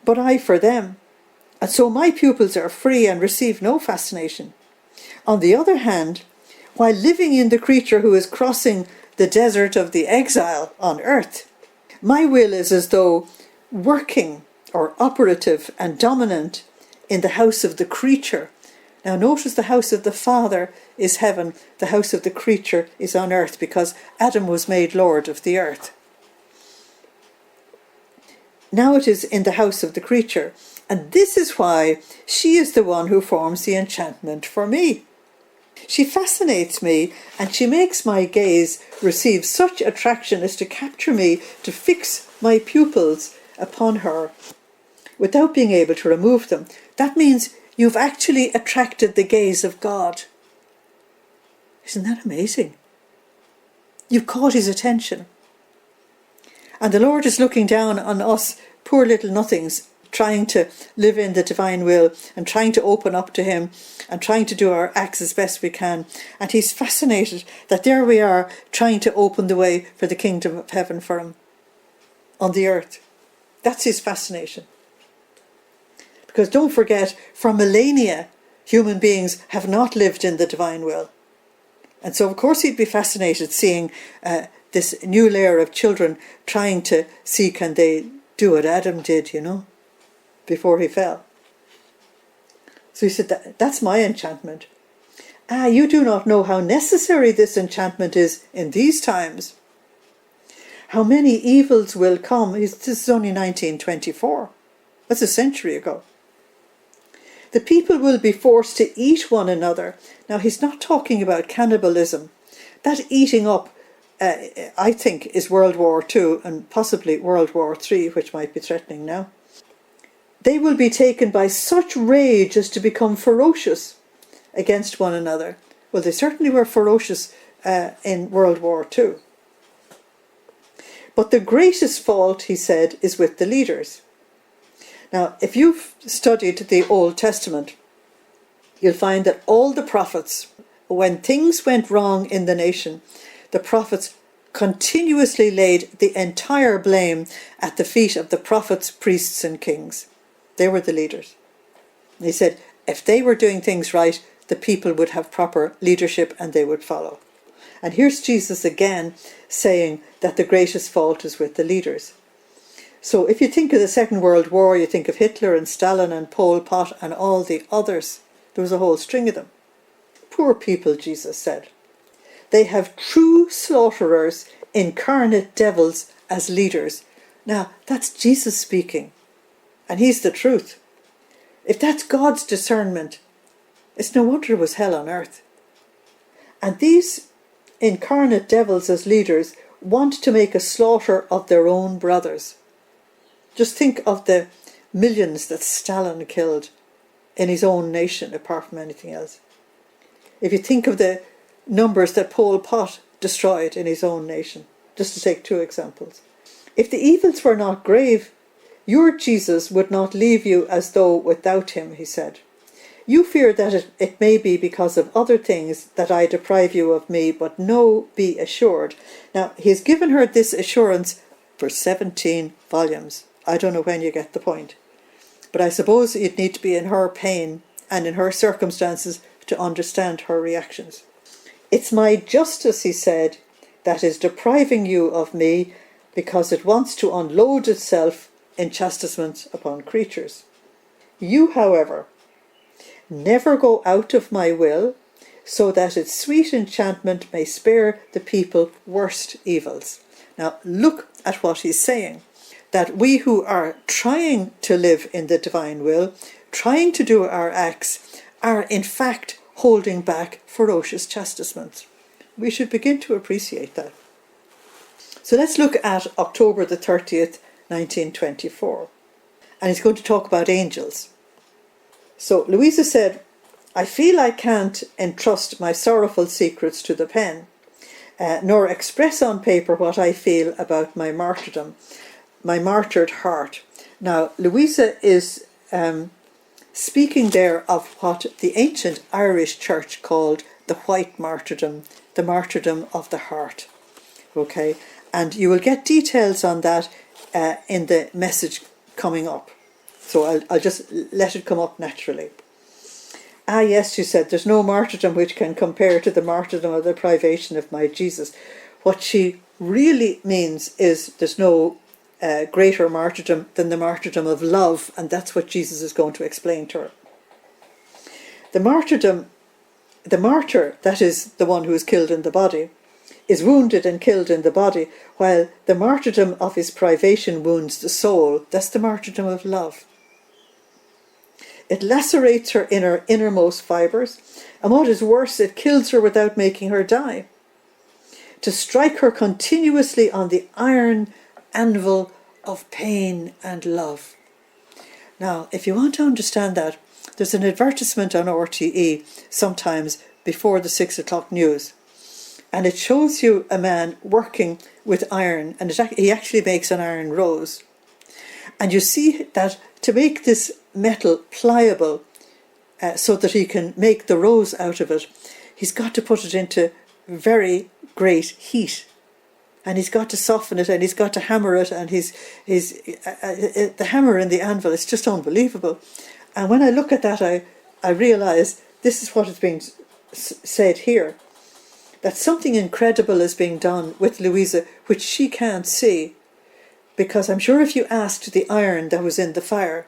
but I for them. And so my pupils are free and receive no fascination. On the other hand, while living in the creature who is crossing the desert of the exile on earth, my will is as though working or operative and dominant in the house of the creature. Now notice the house of the Father is heaven, the house of the creature is on earth, because Adam was made Lord of the earth. Now it is in the house of the creature, and this is why she is the one who forms the enchantment for me. She fascinates me, and she makes my gaze receive such attraction as to capture me, to fix my pupils upon her without being able to remove them. That means you've actually attracted the gaze of God. Isn't that amazing? You've caught his attention. And the Lord is looking down on us, poor little nothings, trying to live in the divine will and trying to open up to him and trying to do our acts as best we can. And he's fascinated that there we are trying to open the way for the kingdom of heaven for him on the earth. That's his fascination. Because don't forget, for millennia, human beings have not lived in the divine will. And so of course he'd be fascinated seeing this new layer of children trying to see, can they do what Adam did, before he fell. So he said, that's my enchantment. You do not know how necessary this enchantment is in these times. How many evils will come. This is only 1924. That's a century ago. The people will be forced to eat one another. Now he's not talking about cannibalism. That eating up, I think, is World War II and possibly World War III, which might be threatening now. They will be taken by such rage as to become ferocious against one another. Well, they certainly were ferocious in World War II. But the greatest fault, he said, is with the leaders. Now, if you've studied the Old Testament, you'll find that all the prophets, when things went wrong in the nation, the prophets continuously laid the entire blame at the feet of the prophets, priests and kings. They were the leaders. And he said, if they were doing things right, the people would have proper leadership and they would follow. And here's Jesus again saying that the greatest fault is with the leaders. So if you think of the Second World War, you think of Hitler and Stalin and Pol Pot and all the others. There was a whole string of them. Poor people, Jesus said. They have true slaughterers, incarnate devils as leaders. Now, that's Jesus speaking. And he's the truth. If that's God's discernment, it's no wonder there was hell on earth. And these incarnate devils as leaders want to make a slaughter of their own brothers. Just think of the millions that Stalin killed in his own nation, apart from anything else. If you think of the numbers that Pol Pot destroyed in his own nation, just to take two examples. If the evils were not grave, your Jesus would not leave you as though without him, he said. You fear that it may be because of other things that I deprive you of me, but no, be assured. Now, he's given her this assurance for 17 volumes. I don't know when you get the point. But I suppose you'd need to be in her pain and in her circumstances to understand her reactions. It's my justice, he said, that is depriving you of me because it wants to unload itself in chastisement upon creatures. You, however, never go out of my will, so that its sweet enchantment may spare the people worst evils. Now look at what he's saying, that we who are trying to live in the divine will, trying to do our acts, are in fact holding back ferocious chastisement. We should begin to appreciate that. So let's look at October the 30th, 1924. And he's going to talk about angels. So Luisa said, I feel I can't entrust my sorrowful secrets to the pen, nor express on paper what I feel about my martyrdom, my martyred heart. Now, Luisa is speaking there of what the ancient Irish church called the white martyrdom, the martyrdom of the heart. Okay, and you will get details on that in the message coming up. So I'll just let it come up naturally. Ah, yes, she said, there's no martyrdom which can compare to the martyrdom of the privation of my Jesus. What she really means is there's no greater martyrdom than the martyrdom of love, and that's what Jesus is going to explain to her. The martyr, that is the one who is killed in the body, is wounded and killed in the body, while the martyrdom of his privation wounds the soul. That's the martyrdom of love. It lacerates her innermost fibres, and what is worse, it kills her without making her die. To strike her continuously on the iron anvil of pain and love. Now, if you want to understand that, there's an advertisement on RTE sometimes before the 6 o'clock news, and it shows you a man working with iron, and he actually makes an iron rose. And you see that to make this metal pliable so that he can make the rose out of it, he's got to put it into very great heat. And he's got to soften it, and he's got to hammer it, and the hammer in the anvil is just unbelievable. And when I look at that, I realise this is what is being said here, that something incredible is being done with Luisa, which she can't see, because I'm sure if you asked the iron that was in the fire,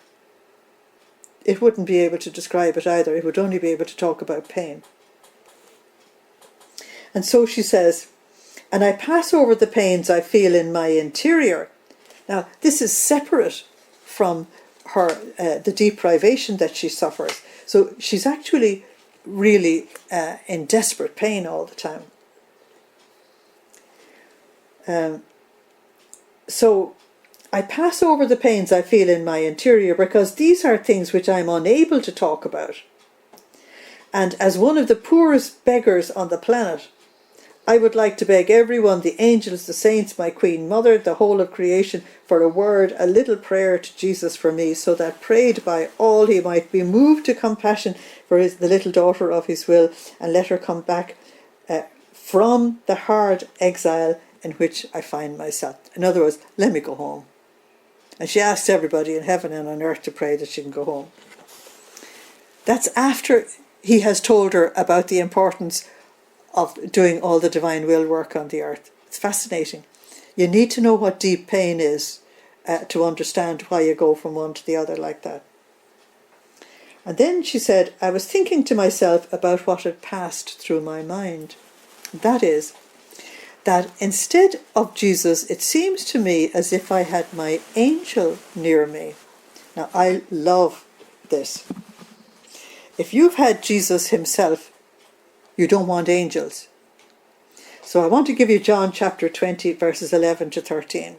it wouldn't be able to describe it either. It would only be able to talk about pain. And so she says, and I pass over the pains I feel in my interior. Now, this is separate from her the deprivation that she suffers. So she's actually really in desperate pain all the time. So I pass over the pains I feel in my interior because these are things which I'm unable to talk about. And as one of the poorest beggars on the planet, I would like to beg everyone, the angels, the saints, my Queen Mother, the whole of creation, for a word, a little prayer to Jesus for me, so that prayed by all he might be moved to compassion for the little daughter of his will, and let her come back from the hard exile in which I find myself. In other words, let me go home. And she asks everybody in heaven and on earth to pray that she can go home. That's after he has told her about the importance of doing all the divine will work on the earth. It's fascinating. You need to know what deep pain is to understand why you go from one to the other like that. And then she said, I was thinking to myself about what had passed through my mind. That is, that instead of Jesus, it seems to me as if I had my angel near me. Now, I love this. If you've had Jesus himself, you don't want angels. So I want to give you John chapter 20, verses 11 to 13.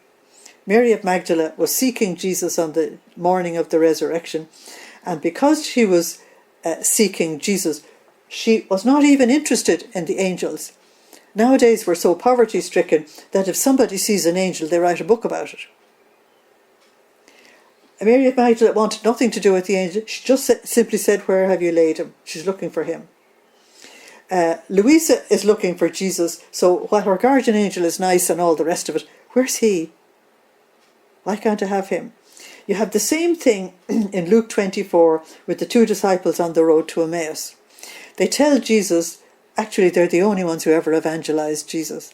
Mary of Magdala was seeking Jesus on the morning of the resurrection, and because she was seeking Jesus, she was not even interested in the angels. Nowadays we're so poverty-stricken that if somebody sees an angel, they write a book about it. Mary of Magdala wanted nothing to do with the angel. She just simply said, "Where have you laid him?" She's looking for him. Luisa is looking for Jesus, so while her guardian angel is nice and all the rest of it, where's he? Why can't I have him? You have the same thing in Luke 24 with the two disciples on the road to Emmaus. They tell Jesus, actually they're the only ones who ever evangelized Jesus.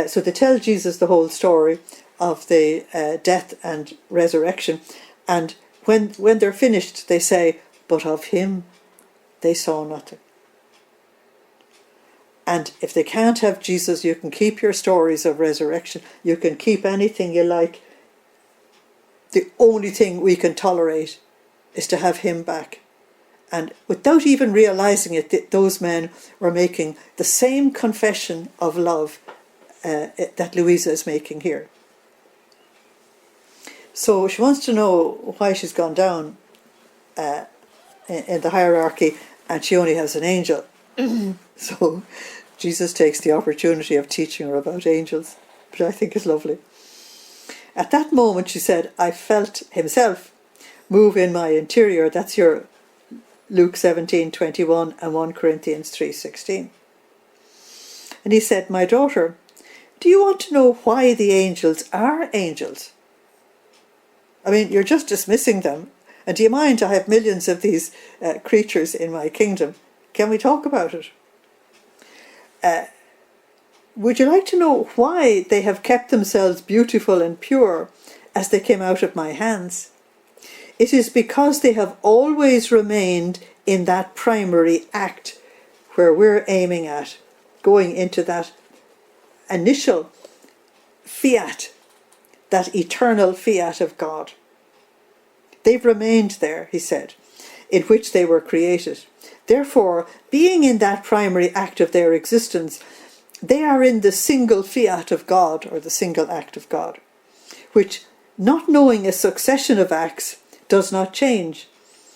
So they tell Jesus the whole story of the death and resurrection, and when they're finished they say, "But of him they saw nothing." And if they can't have Jesus, you can keep your stories of resurrection. You can keep anything you like. The only thing we can tolerate is to have him back. And without even realizing it, those men were making the same confession of love that Luisa is making here. So she wants to know why she's gone down in the hierarchy, and she only has an angel. So Jesus takes the opportunity of teaching her about angels, which I think is lovely. At that moment, she said, "I felt himself move in my interior." That's your Luke 17:21 and 1 Corinthians 3:16. And he said, "My daughter, do you want to know why the angels are angels? I mean, you're just dismissing them. And do you mind, I have millions of these creatures in my kingdom. Can we talk about it? Would you like to know why they have kept themselves beautiful and pure as they came out of my hands? It is because they have always remained in that primary act where we're aiming at, going into that initial fiat, that eternal fiat of God. They've remained there, he said, in which they were created. Therefore, being in that primary act of their existence, they are in the single fiat of God, or the single act of God, which, not knowing a succession of acts, does not change.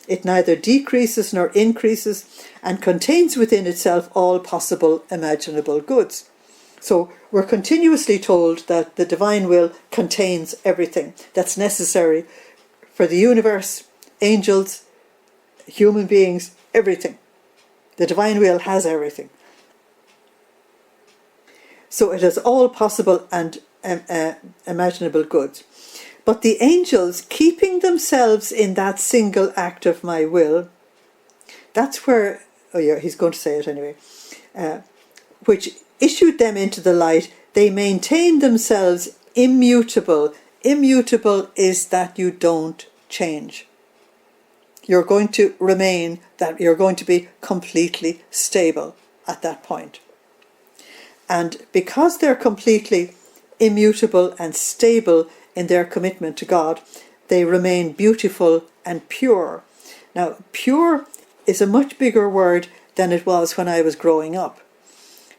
It neither decreases nor increases, and contains within itself all possible imaginable goods. So we're continuously told that the divine will contains everything that's necessary for the universe, angels, human beings, everything. The divine will has everything. So it has all possible and imaginable goods. But the angels, keeping themselves in that single act of my will, that's where, oh yeah, he's going to say it anyway, which issued them into the light, they maintain themselves immutable. Immutable is that you don't change. You're going to remain, that you're going to be completely stable at that point. And because they're completely immutable and stable in their commitment to God, they remain beautiful and pure. Now, pure is a much bigger word than it was when I was growing up.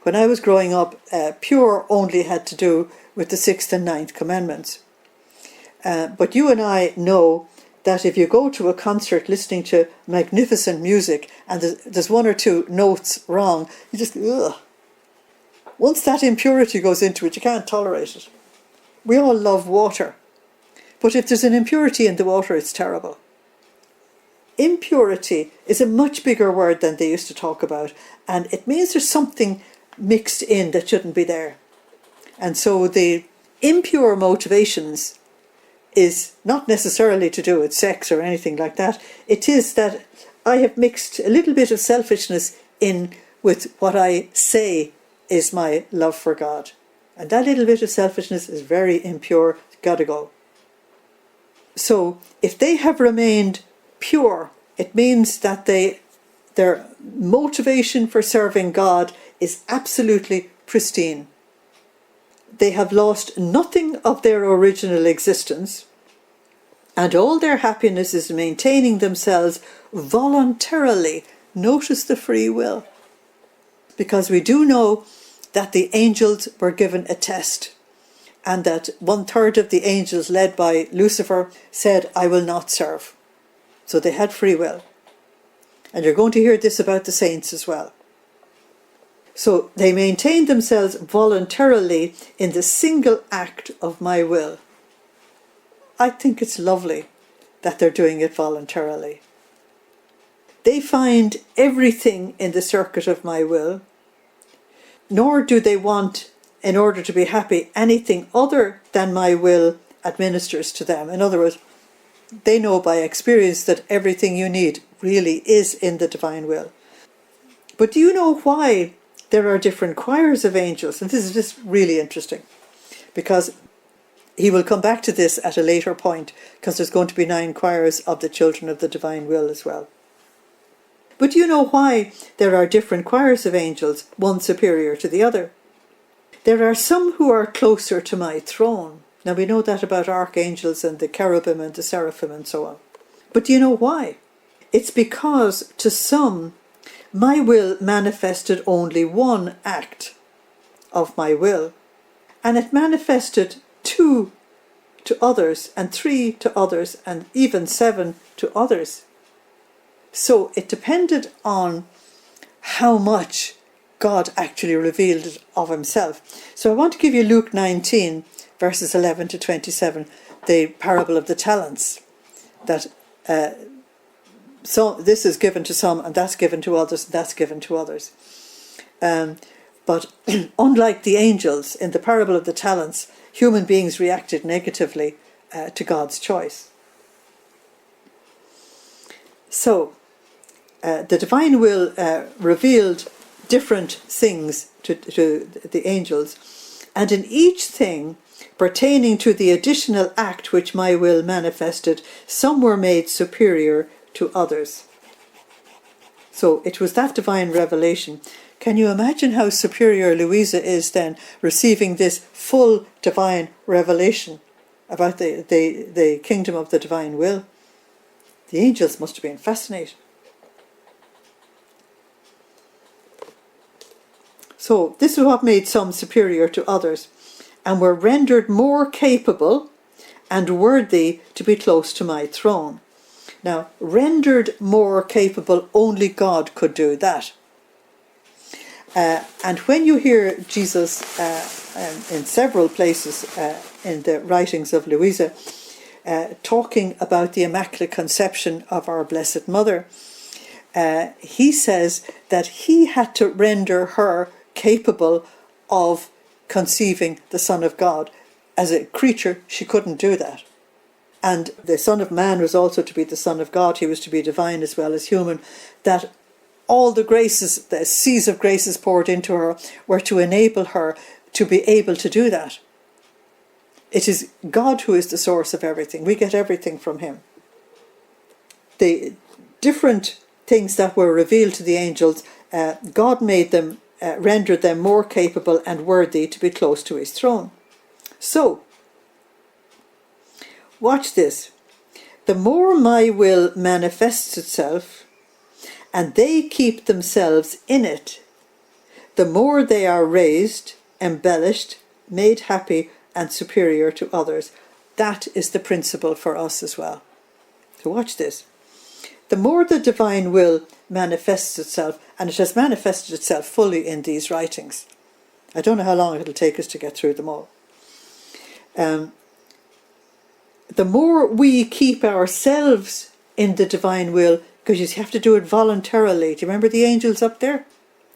When I was growing up, pure only had to do with the 6th and 9th commandments. But you and I know that if you go to a concert listening to magnificent music and there's one or two notes wrong, you just, ugh. Once that impurity goes into it, you can't tolerate it. We all love water, but if there's an impurity in the water, it's terrible. Impurity is a much bigger word than they used to talk about, and it means there's something mixed in that shouldn't be there. And so the impure motivations is not necessarily to do with sex or anything like that. It is that I have mixed a little bit of selfishness in with what I say is my love for God. And that little bit of selfishness is very impure. It's got to go. So if they have remained pure, it means that their motivation for serving God is absolutely pristine. They have lost nothing of their original existence, and all their happiness is maintaining themselves voluntarily. Notice the free will. Because we do know that the angels were given a test, and that 1/3 of the angels, led by Lucifer, said, I will not serve. So they had free will. And you're going to hear this about the saints as well. So they maintained themselves voluntarily in the single act of my will. I think it's lovely that they're doing it voluntarily. They find everything in the circuit of my will, nor do they want, in order to be happy, anything other than my will administers to them. In other words, they know by experience that everything you need really is in the divine will. But do you know why there are different choirs of angels? And this is just really interesting, because he will come back to this at a later point, because there's going to be 9 choirs of the children of the divine will as well. But do you know why there are different choirs of angels, one superior to the other? There are some who are closer to my throne. Now we know that about archangels and the cherubim and the seraphim and so on. But do you know why? It's because to some, my will manifested only one act of my will, and it manifested 2 to others, and 3 to others, and even 7 to others. So it depended on how much God actually revealed of himself. So I want to give you Luke 19, verses 11 to 27, the parable of the talents. That so this is given to some, and that's given to others, and that's given to others. But unlike the angels, in the parable of the talents, human beings reacted negatively to God's choice. So the divine will revealed different things to the angels, and in each thing pertaining to the additional act which my will manifested, some were made superior to others. So it was that divine revelation. Can you imagine how superior Luisa is then, receiving this full divine revelation about the kingdom of the divine will? The angels must have been fascinated. So this is what made some superior to others, and were rendered more capable and worthy to be close to my throne. Now, rendered more capable, only God could do that. And when you hear Jesus in several places in the writings of Luisa talking about the Immaculate Conception of our Blessed Mother, he says that he had to render her capable of conceiving the Son of God. As a creature, she couldn't do that. And the Son of Man was also to be the Son of God. He was to be divine as well as human. That all the graces, the seas of graces poured into her, were to enable her to be able to do that. It is God who is the source of everything. We get everything from him. The different things that were revealed to the angels, God made them, rendered them more capable and worthy to be close to his throne. So, watch this. The more my will manifests itself, and they keep themselves in it, the more they are raised, embellished, made happy, and superior to others. That is the principle for us as well. So watch this. The more the divine will manifests itself, and it has manifested itself fully in these writings. I don't know how long it'll take us to get through them all. The more we keep ourselves in the divine will, because you have to do it voluntarily. Do you remember the angels up there?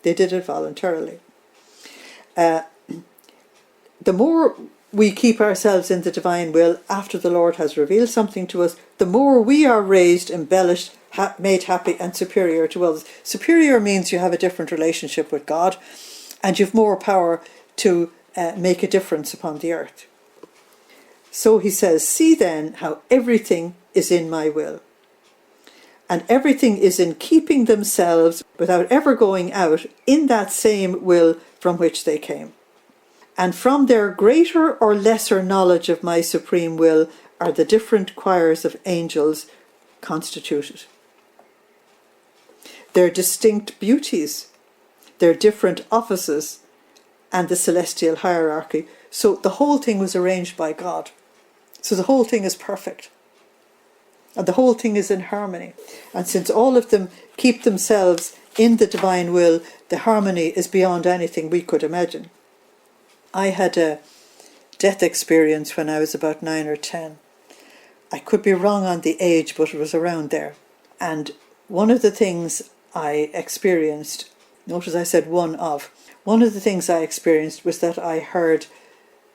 They did it voluntarily. The more we keep ourselves in the divine will after the Lord has revealed something to us, the more we are raised, embellished, made happy and superior to others. Superior means you have a different relationship with God, and you've more power to make a difference upon the earth. So he says, see then how everything is in my will. And everything is in keeping themselves without ever going out in that same will from which they came. And from their greater or lesser knowledge of my supreme will are the different choirs of angels constituted. Their distinct beauties, their different offices, and the celestial hierarchy. So the whole thing was arranged by God. So the whole thing is perfect. And the whole thing is in harmony. And since all of them keep themselves in the divine will, the harmony is beyond anything we could imagine. I had a death experience when I was about 9 or 10. I could be wrong on the age, but it was around there. And one of the things I experienced, notice I said one of the things I experienced was that I heard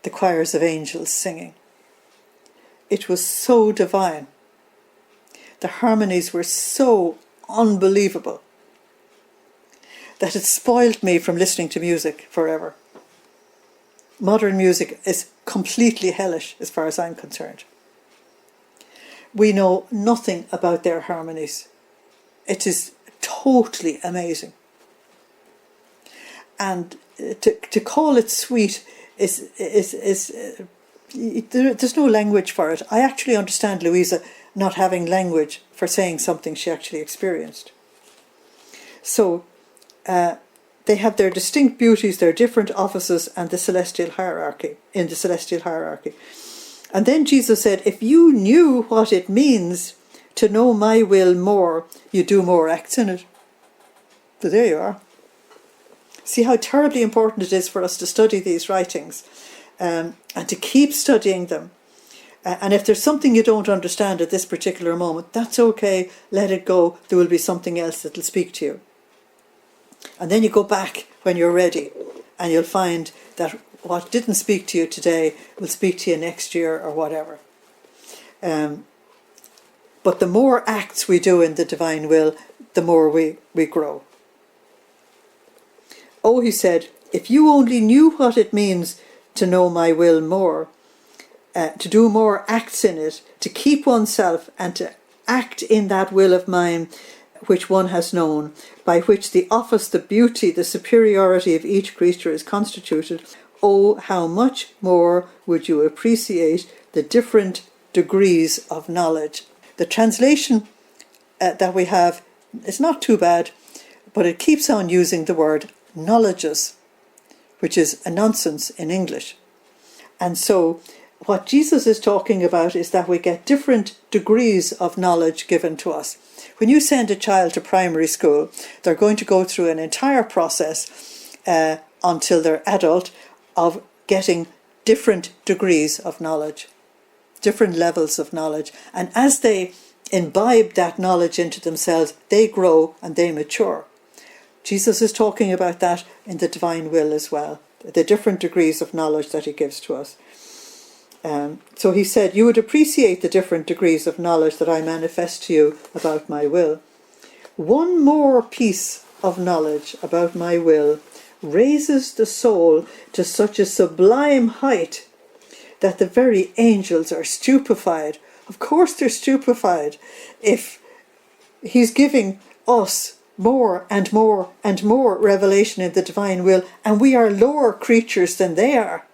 the choirs of angels singing. It was so divine. The harmonies were so unbelievable that it spoiled me from listening to music forever. Modern music is completely hellish as far as I'm concerned. We know nothing about their harmonies. It is totally amazing. And to call it sweet is there's no language for it. I actually understand Luisa not having language for saying something she actually experienced. So they have their distinct beauties, their different offices, and the celestial hierarchy, in the celestial hierarchy. And then Jesus said, if you knew what it means to know my will more, you do more acts in it. So there you are. See how terribly important it is for us to study these writings and to keep studying them. And if there's something you don't understand at this particular moment, that's okay, let it go. There will be something else that will speak to you. And then you go back when you're ready and you'll find that what didn't speak to you today will speak to you next year or whatever. But the more acts we do in the divine will, the more we grow. Oh, he said, if you only knew what it means to know my will more, to do more acts in it, to keep oneself and to act in that will of mine which one has known, by which the office, the beauty, the superiority of each creature is constituted, oh, how much more would you appreciate the different degrees of knowledge. The translation that we have is not too bad, but it keeps on using the word knowledges, which is a nonsense in English. And so what Jesus is talking about is that we get different degrees of knowledge given to us. When you send a child to primary school, they're going to go through an entire process until they're adult of getting different degrees of knowledge, different levels of knowledge. And as they imbibe that knowledge into themselves, they grow and they mature. Jesus is talking about that in the divine will as well, the different degrees of knowledge that he gives to us. So he said, you would appreciate the different degrees of knowledge that I manifest to you about my will. One more piece of knowledge about my will raises the soul to such a sublime height that the very angels are stupefied. Of course they're stupefied if he's giving us more and more and more revelation in the divine will, and we are lower creatures than they are.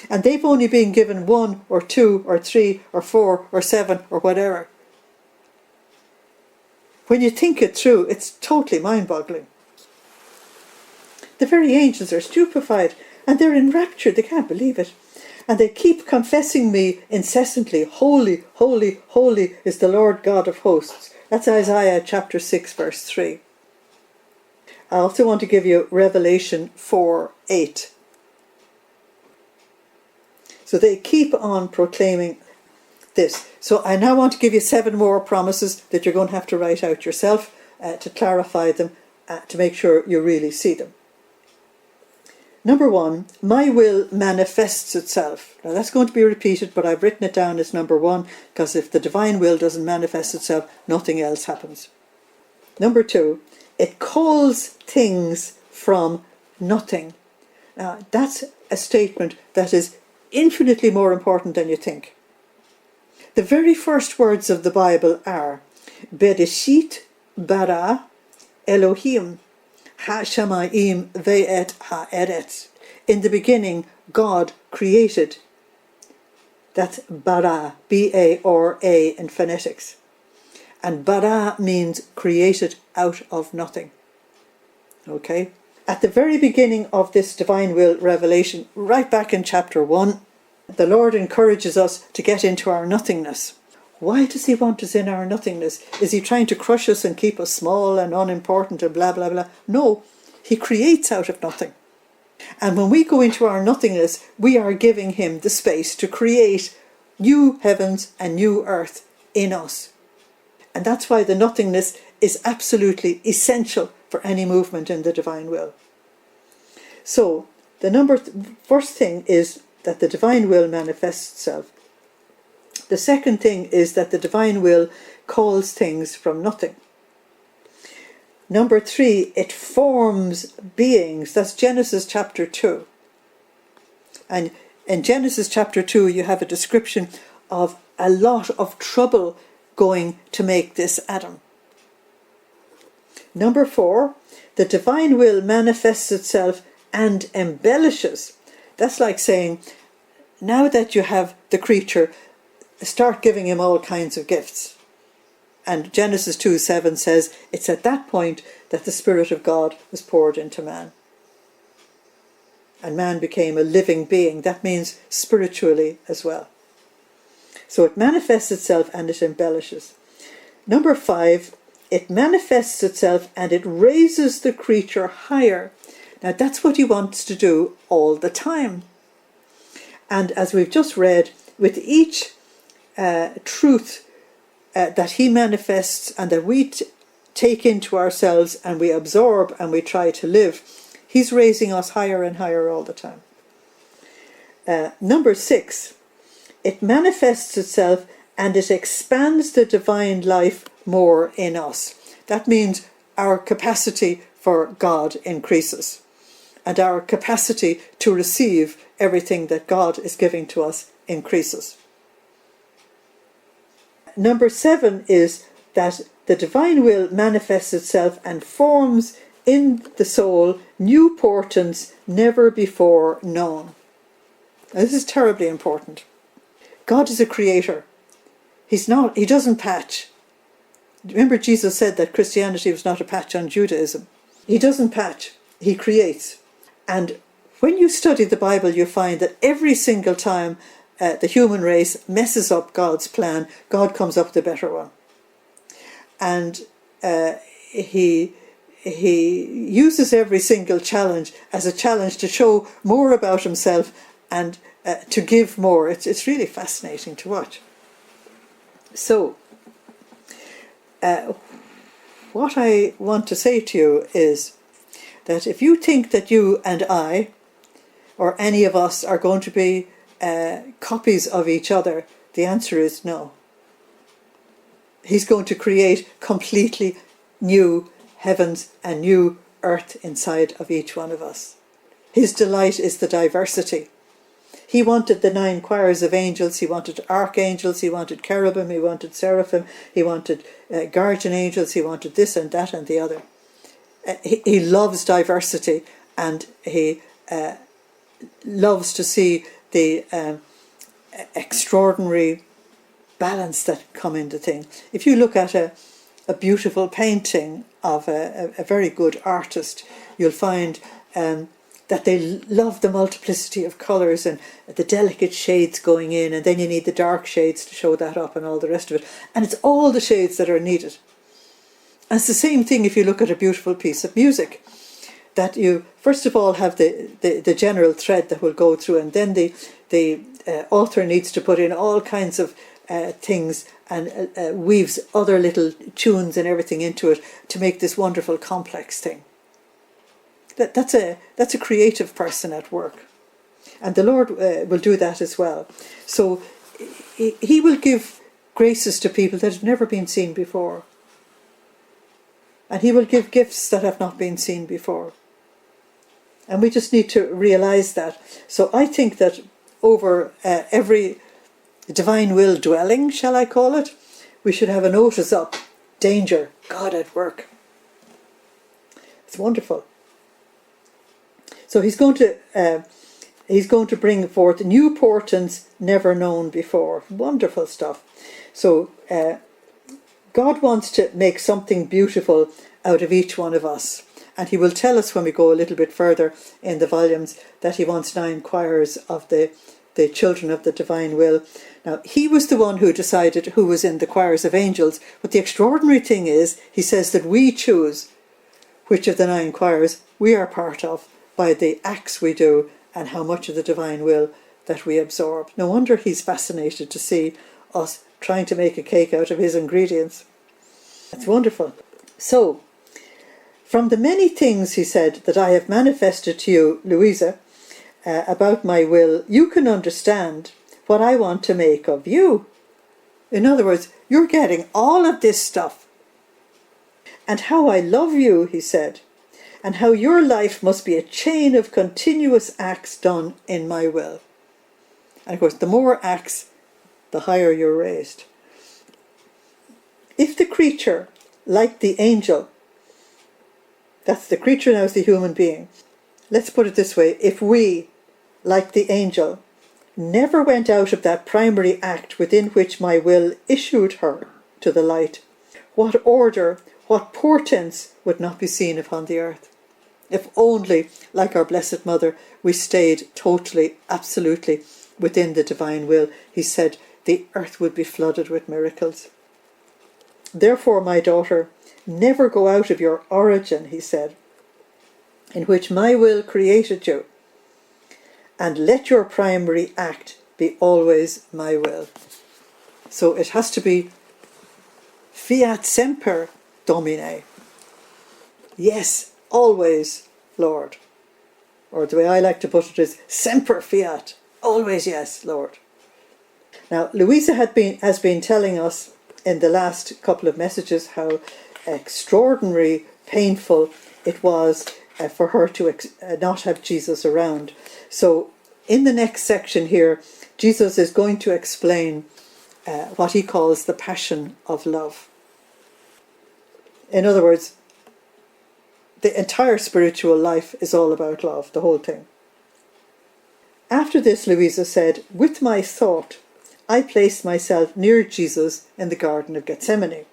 And they've only been given 1 or 2 or 3 or 4 or 7 or whatever. When you think it through, it's totally mind-boggling. The very angels are stupefied and they're enraptured. They can't believe it. And they keep confessing me incessantly, holy, holy, holy is the Lord God of hosts. That's Isaiah chapter 6 verse 3. I also want to give you Revelation 4:8. So they keep on proclaiming this. So I now want to give you 7 more promises that you're going to have to write out yourself to clarify them, to make sure you really see them. Number 1, my will manifests itself. Now that's going to be repeated, but I've written it down as number 1, because if the divine will doesn't manifest itself, nothing else happens. Number 2, it calls things from nothing. Now that's a statement that is infinitely more important than you think. The very first words of the Bible are Bereshit bara Elohim ha-shamayim ve'et ha'eretz. In the beginning, God created. That's bara, B-A-R-A in phonetics. And bara means created out of nothing. Okay? At the very beginning of this divine will revelation, right back in chapter 1, the Lord encourages us to get into our nothingness. Why does he want us in our nothingness? Is he trying to crush us and keep us small and unimportant and blah, blah, blah? No, he creates out of nothing. And when we go into our nothingness, we are giving him the space to create new heavens and new earth in us. And that's why the nothingness is absolutely essential for any movement in the divine will. So, the first thing is that the divine will manifests itself. The second thing is that the divine will calls things from nothing. Number 3, it forms beings. That's Genesis chapter 2. And in Genesis chapter 2, you have a description of a lot of trouble going to make this Adam. Number 4, the divine will manifests itself and embellishes. That's like saying, now that you have the creature, start giving him all kinds of gifts. And Genesis 2:7 says, it's at that point that the Spirit of God was poured into man. And man became a living being. That means spiritually as well. So it manifests itself and it embellishes. Number 5, it manifests itself and it raises the creature higher. Now that's what he wants to do all the time. And as we've just read, with each truth that he manifests and that we take into ourselves and we absorb and we try to live, he's raising us higher and higher all the time. Number 6, it manifests itself and it expands the divine life more in us. That means our capacity for God increases and our capacity to receive everything that God is giving to us increases. Number 7 is that the divine will manifests itself and forms in the soul new portents never before known. Now, this is terribly important. God is a creator. He doesn't patch. Remember, Jesus said that Christianity was not a patch on Judaism. He doesn't patch. He creates. And when you study the Bible, you find that every single time the human race messes up God's plan, God comes up with a better one. And he uses every single challenge as a challenge to show more about himself and to give more. It's really fascinating to watch. So, what I want to say to you is that if you think that you and I, or any of us, are going to be copies of each other, the answer is no. He's going to create completely new heavens and new earth inside of each one of us. His delight is the diversity. He wanted the 9 choirs of angels, he wanted archangels, he wanted cherubim, he wanted seraphim, he wanted guardian angels, he wanted this and that and the other. He loves diversity, and he loves to see the extraordinary balance that come into things. If you look at a beautiful painting of a very good artist, you'll find that they love the multiplicity of colours and the delicate shades going in, and then you need the dark shades to show that up and all the rest of it. And it's all the shades that are needed. And it's the same thing if you look at a beautiful piece of music, that you first of all have the general thread that will go through, and then the author needs to put in all kinds of things and weaves other little tunes and everything into it to make this wonderful complex thing. That's a creative person at work, and the Lord will do that as well. So he will give graces to people that have never been seen before, and he will give gifts that have not been seen before, and we just need to realize that. So I think that over every divine will dwelling, shall I call it, we should have a notice up: danger, God at work. It's wonderful. So he's going to bring forth new portents never known before. Wonderful stuff. So God wants to make something beautiful out of each one of us, And he will tell us when we go a little bit further in the volumes that he wants 9 choirs of the children of the divine will. Now, he was the one who decided who was in the choirs of angels. But the extraordinary thing is, he says that we choose which of the 9 choirs we are part of by the acts we do and how much of the divine will that we absorb. No wonder he's fascinated to see us trying to make a cake out of his ingredients. It's wonderful. So, from the many things, he said, that I have manifested to you, Luisa, about my will, you can understand what I want to make of you. In other words, you're getting all of this stuff. And how I love you, he said, and how your life must be a chain of continuous acts done in my will. And of course, the more acts, the higher you're raised. If the creature, like the angel, that's the creature now is the human being. Let's put it this way. If we, like the angel, never went out of that primary act within which my will issued her to the light, what order, what portents would not be seen upon the earth? If only, like our Blessed Mother, we stayed totally, absolutely within the divine will, he said, the earth would be flooded with miracles. Therefore, my daughter, never go out of your origin, he said, in which my will created you, and let your primary act be always my will. So it has to be fiat semper Domine. Yes, always, Lord. Or the way I like to put it is semper fiat. Always yes, Lord. Now, Luisa has been telling us in the last couple of messages how extraordinary painful it was for her to not have Jesus around. So in the next section here, Jesus is going to explain what he calls the passion of love. In other words, the entire spiritual life is all about love, the whole thing. After this, Luisa said, with my thought, I placed myself near Jesus in the Garden of Gethsemane.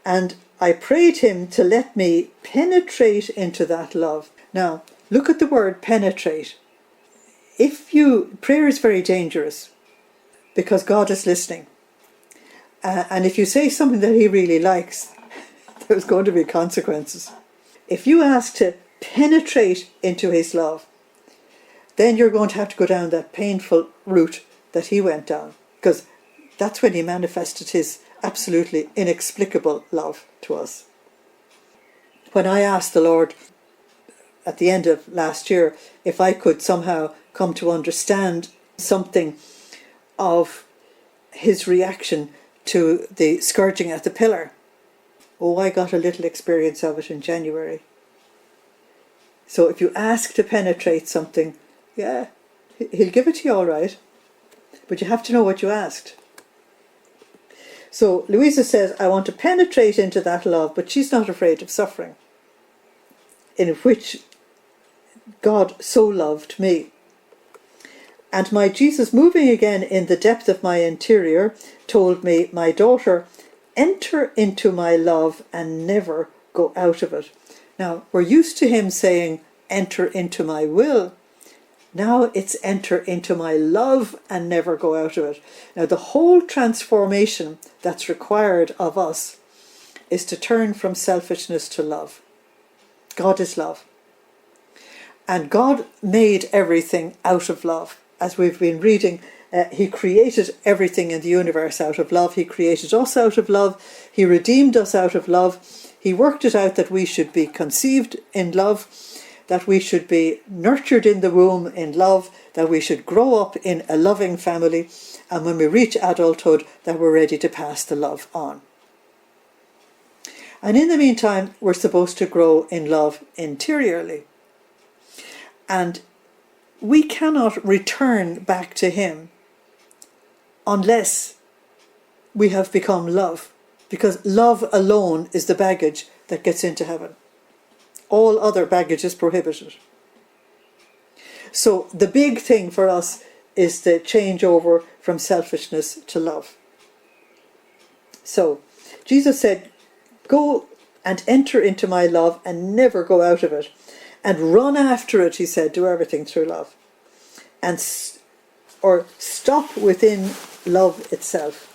And I prayed him to let me penetrate into that love. Now, look at the word penetrate. Prayer is very dangerous because God is listening. And if you say something that he really likes, there's going to be consequences. If you ask to penetrate into his love, then you're going to have to go down that painful route that he went down, because that's when he manifested his absolutely inexplicable love to us. When I asked the Lord at the end of last year if I could somehow come to understand something of his reaction to the scourging at the pillar, I got a little experience of it in January. So if you ask to penetrate something, yeah, he'll give it to you all right. But you have to know what you asked. So Luisa says, I want to penetrate into that love, but she's not afraid of suffering, in which God so loved me. And my Jesus, moving again in the depth of my interior, told me, my daughter, enter into my love and never go out of it. Now, we're used to him saying, enter into my will. Now it's enter into my love and never go out of it. Now, the whole transformation that's required of us is to turn from selfishness to love. God is love. And God made everything out of love. As we've been reading, he created everything in the universe out of love. He created us out of love. He redeemed us out of love. He worked it out that we should be conceived in love, that we should be nurtured in the womb in love, that we should grow up in a loving family, and when we reach adulthood, that we're ready to pass the love on. And in the meantime, we're supposed to grow in love interiorly. And we cannot return back to him unless we have become love, because love alone is the baggage that gets into heaven. All other baggage is prohibited. So the big thing for us is the change over from selfishness to love. So Jesus said, go and enter into my love and never go out of it. And run after it, he said, do everything through love. Or stop within love itself,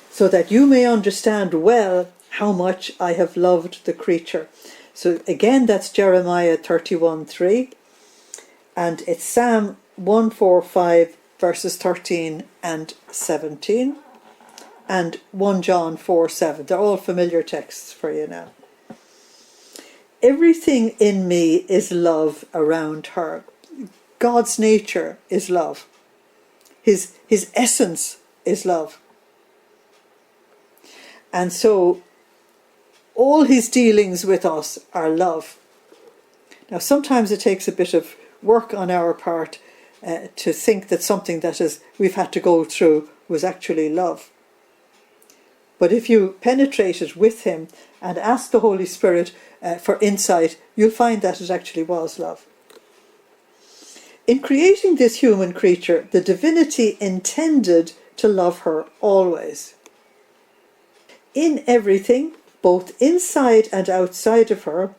so that you may understand well how much I have loved the creature. So again, that's Jeremiah 31:3, and it's Psalm 145 verses 13 and 17, and 1 John 4:7. They're all familiar texts for you now. Everything in me is love around her. God's nature is love. His essence is love. And so all his dealings with us are love. Now sometimes it takes a bit of work on our part to think that something that we've had to go through was actually love. But if you penetrate it with him and ask the Holy Spirit for insight, you'll find that it actually was love. In creating this human creature, the divinity intended to love her always. In everything, both inside and outside of her,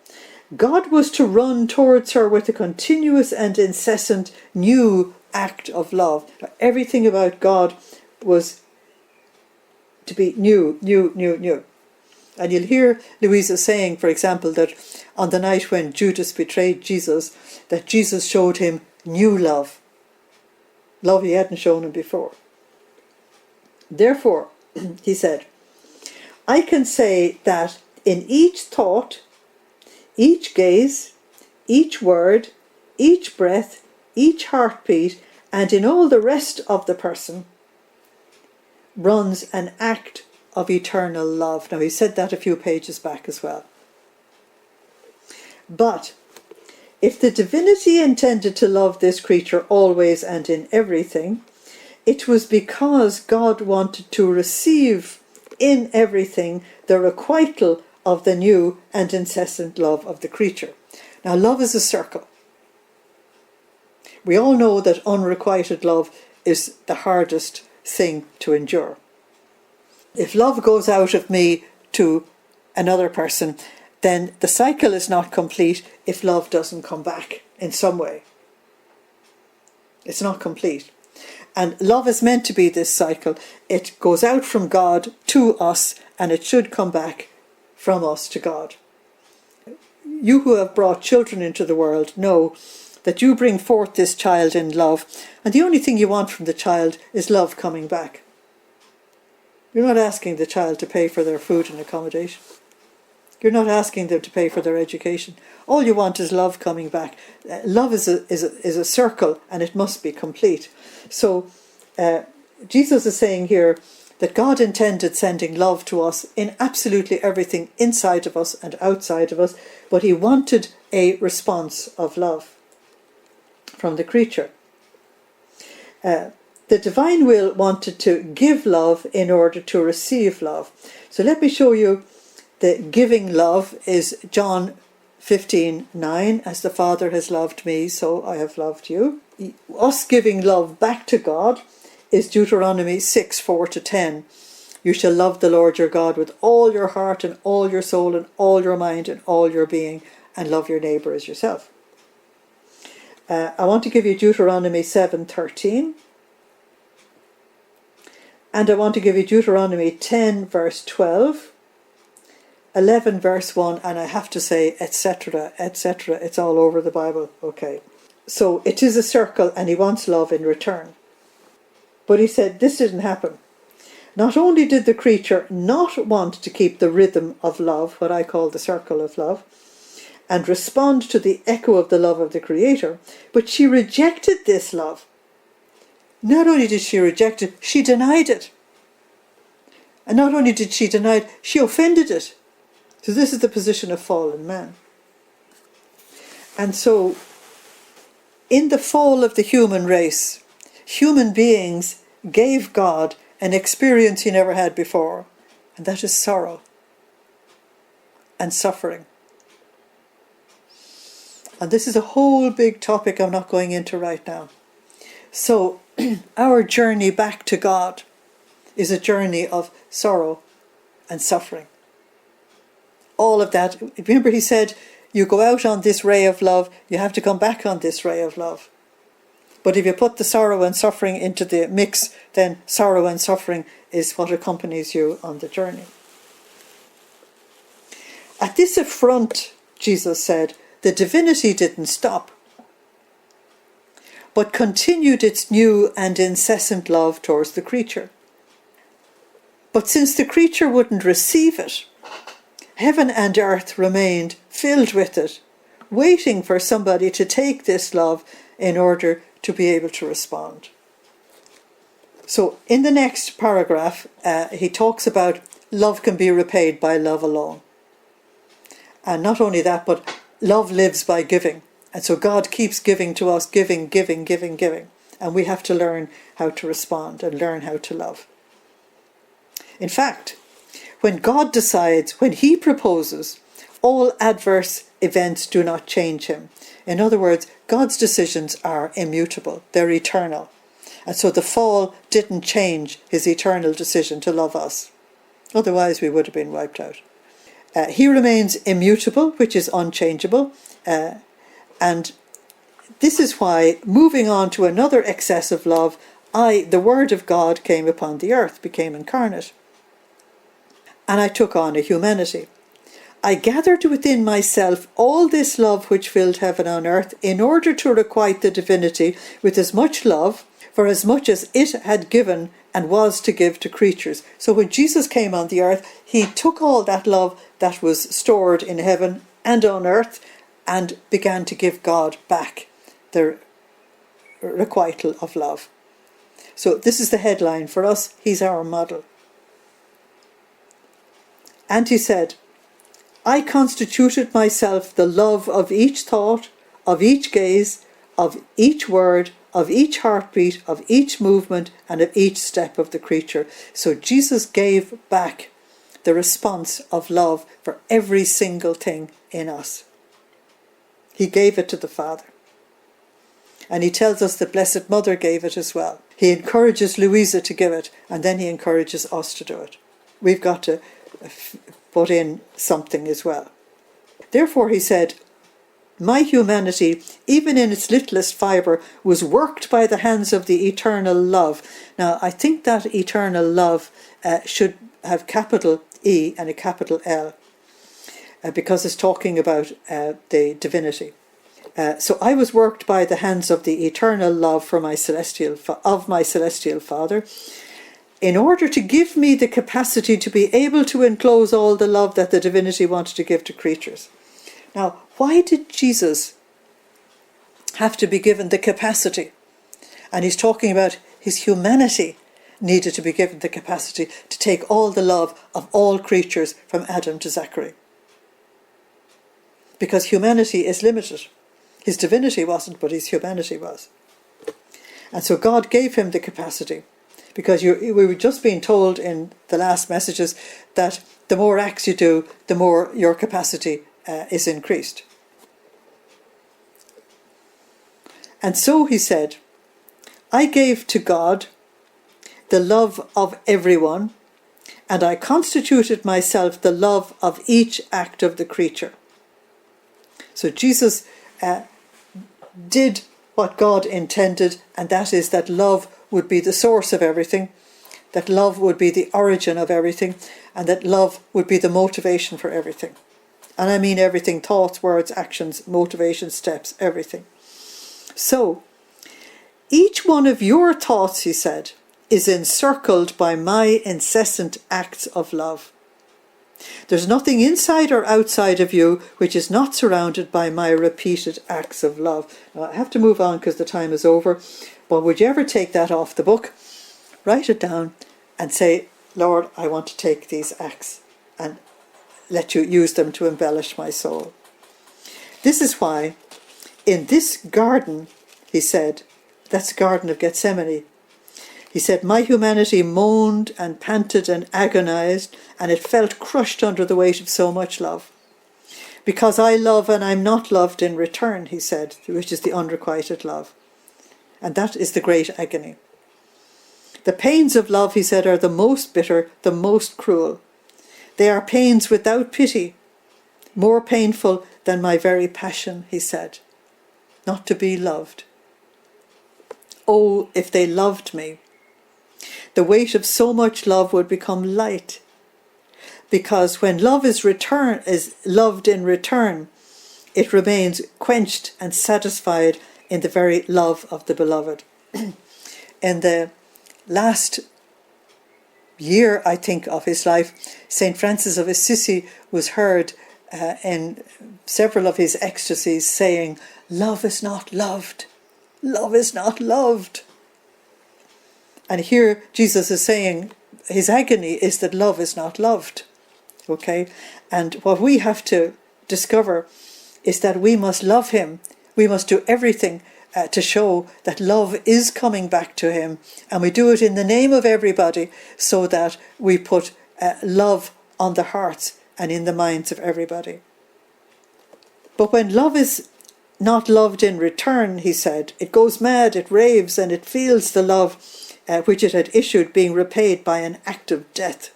God was to run towards her with a continuous and incessant new act of love. Everything about God was to be new. And you'll hear Luisa saying, for example, that on the night when Judas betrayed Jesus, that Jesus showed him new love. Love he hadn't shown him before. Therefore, he said, I can say that in each thought, each gaze, each word, each breath, each heartbeat, and in all the rest of the person runs an act of eternal love. Now, he said that a few pages back as well. But if the divinity intended to love this creature always and in everything, it was because God wanted to receive in everything the requital of the new and incessant love of the creature. Now, love is a circle. We all know that unrequited love is the hardest thing to endure. If love goes out of me to another person, then the cycle is not complete if love doesn't come back in some way. It's not complete. And love is meant to be this cycle. It goes out from God to us, and it should come back from us to God. You who have brought children into the world know that you bring forth this child in love, and the only thing you want from the child is love coming back. You're not asking the child to pay for their food and accommodation. You're not asking them to pay for their education. All you want is love coming back. Love is a circle, and it must be complete. So Jesus is saying here that God intended sending love to us in absolutely everything inside of us and outside of us, but he wanted a response of love from the creature. The divine will wanted to give love in order to receive love. So let me show you the giving love is John 15:9. As the Father has loved me, so I have loved you. Us giving love back to God is Deuteronomy 6:4-10. You shall love the Lord your God with all your heart and all your soul and all your mind and all your being, and love your neighbour as yourself. I want to give you Deuteronomy 7:13. And I want to give you Deuteronomy 10 verse 12, 11 verse 1, and I have to say, etc., etc. It's all over the Bible. Okay. So it is a circle, and he wants love in return. But he said this didn't happen. Not only did the creature not want to keep the rhythm of love, what I call the circle of love, and respond to the echo of the love of the Creator, but she rejected this love. Not only did she reject it, she denied it. And not only did she deny it, she offended it. So this is the position of fallen man. And so, in the fall of the human race, human beings gave God an experience he never had before, and that is sorrow and suffering. And this is a whole big topic I'm not going into right now. So, our journey back to God is a journey of sorrow and suffering. all of that. Remember he said, you go out on this ray of love, you have to come back on this ray of love. But if you put the sorrow and suffering into the mix, then sorrow and suffering is what accompanies you on the journey. At this affront, Jesus said, the divinity didn't stop, but continued its new and incessant love towards the creature. But since the creature wouldn't receive it, heaven and earth remained filled with it, waiting for somebody to take this love in order to be able to respond. So in the next paragraph, he talks about love can be repaid by love alone. And not only that, but love lives by giving. And so God keeps giving to us, giving. And we have to learn how to respond and learn how to love. In fact, when God decides, when he proposes, all adverse events do not change him. In other words, God's decisions are immutable. They're eternal. And so the fall didn't change his eternal decision to love us. Otherwise, we would have been wiped out. He remains immutable, which is unchangeable. And this is why, moving on to another excess of love, the Word of God came upon the earth, became incarnate. And I took on a humanity. I gathered within myself all this love which filled heaven and earth in order to requite the divinity with as much love, for as much as it had given and was to give to creatures. So when Jesus came on the earth, he took all that love that was stored in heaven and on earth and began to give God back the requital of love. So this is the headline for us. He's our model. And he said, I constituted myself the love of each thought, of each gaze, of each word, of each heartbeat, of each movement, and of each step of the creature. So Jesus gave back the response of love for every single thing in us. He gave it to the Father. And he tells us the Blessed Mother gave it as well. He encourages Luisa to give it, and then he encourages us to do it. We've got to put in something as well. Therefore, he said, my humanity, even in its littlest fibre, was worked by the hands of the eternal love. Now, I think that eternal love should have capital E and a capital L, because it's talking about the divinity. So I was worked by the hands of the eternal love for my celestial Father, in order to give me the capacity to be able to enclose all the love that the divinity wanted to give to creatures. Now, why did Jesus have to be given the capacity? And he's talking about his humanity needed to be given the capacity to take all the love of all creatures from Adam to Zachary. Because humanity is limited. His divinity wasn't, but his humanity was. And so God gave him the capacity. Because we were just being told in the last messages that the more acts you do, the more your capacity is increased. And so he said, I gave to God the love of everyone, and I constituted myself the love of each act of the creature. So Jesus did what God intended, and that is that love would be the source of everything, that love would be the origin of everything, and that love would be the motivation for everything. And I mean everything: thoughts, words, actions, motivation, steps, everything. So, each one of your thoughts, he said, is encircled by my incessant acts of love. There's nothing inside or outside of you which is not surrounded by my repeated acts of love. Now, I have to move on because the time is over, but would you ever take that off the book, write it down and say, Lord, I want to take these acts and let you use them to embellish my soul. This is why in this garden, he said, that's the Garden of Gethsemane, he said, my humanity moaned and panted and agonized, and it felt crushed under the weight of so much love. Because I love and I'm not loved in return, he said, which is the unrequited love. And that is the great agony. The pains of love, he said, are the most bitter, the most cruel. They are pains without pity, more painful than my very passion, he said, not to be loved. Oh, if they loved me, the weight of so much love would become light. Because when love is loved in return, it remains quenched and satisfied in the very love of the beloved. In the last year, I think, of his life, St. Francis of Assisi was heard in several of his ecstasies saying, "Love is not loved. Love is not loved." And here Jesus is saying his agony is that love is not loved. Okay? And what we have to discover is that we must love him. We must do everything to show that love is coming back to him. And we do it in the name of everybody so that we put love on the hearts and in the minds of everybody. But when love is not loved in return, he said, it goes mad, it raves, and it feels the love which it had issued being repaid by an act of death.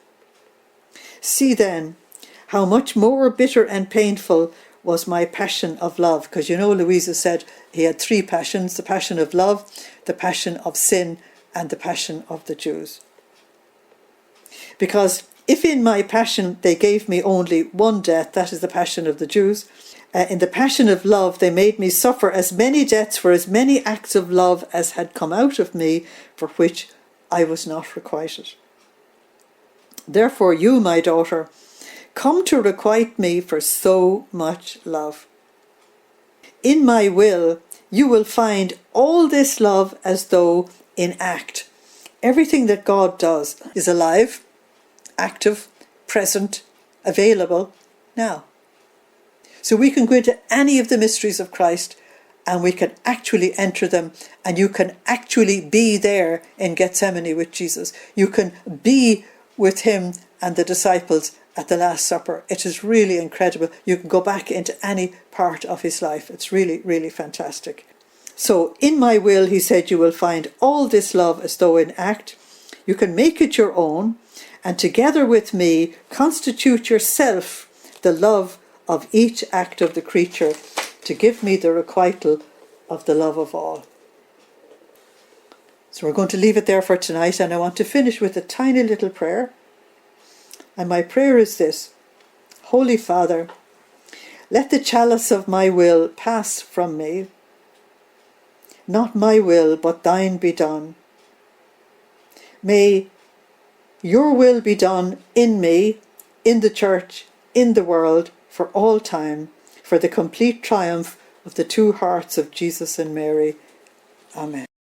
See then how much more bitter and painful was my passion of love. Because you know, Luisa said he had three passions: the passion of love, the passion of sin, and the passion of the Jews. Because if in my passion they gave me only one death, that is the passion of the Jews, in the passion of love they made me suffer as many deaths for as many acts of love as had come out of me, for which I was not requited. Therefore you, my daughter, come to requite me for so much love. In my will you will find all this love as though in act. Everything that God does is alive, active, present, available now. So we can go into any of the mysteries of Christ and we can actually enter them, and you can actually be there in Gethsemane with Jesus. You can be with him and the disciples at the Last Supper. It is really incredible. You can go back into any part of his life. It's really, really fantastic. So in my will, he said, you will find all this love as though in act. You can make it your own, and together with me constitute yourself the love of each act of the creature, to give me the requital of the love of all. So we're going to leave it there for tonight, and I want to finish with a tiny little prayer. And my prayer is this: Holy Father, let the chalice of my will pass from me. Not my will, but thine be done. May your will be done in me, in the church, in the world, for all time, for the complete triumph of the two hearts of Jesus and Mary. Amen.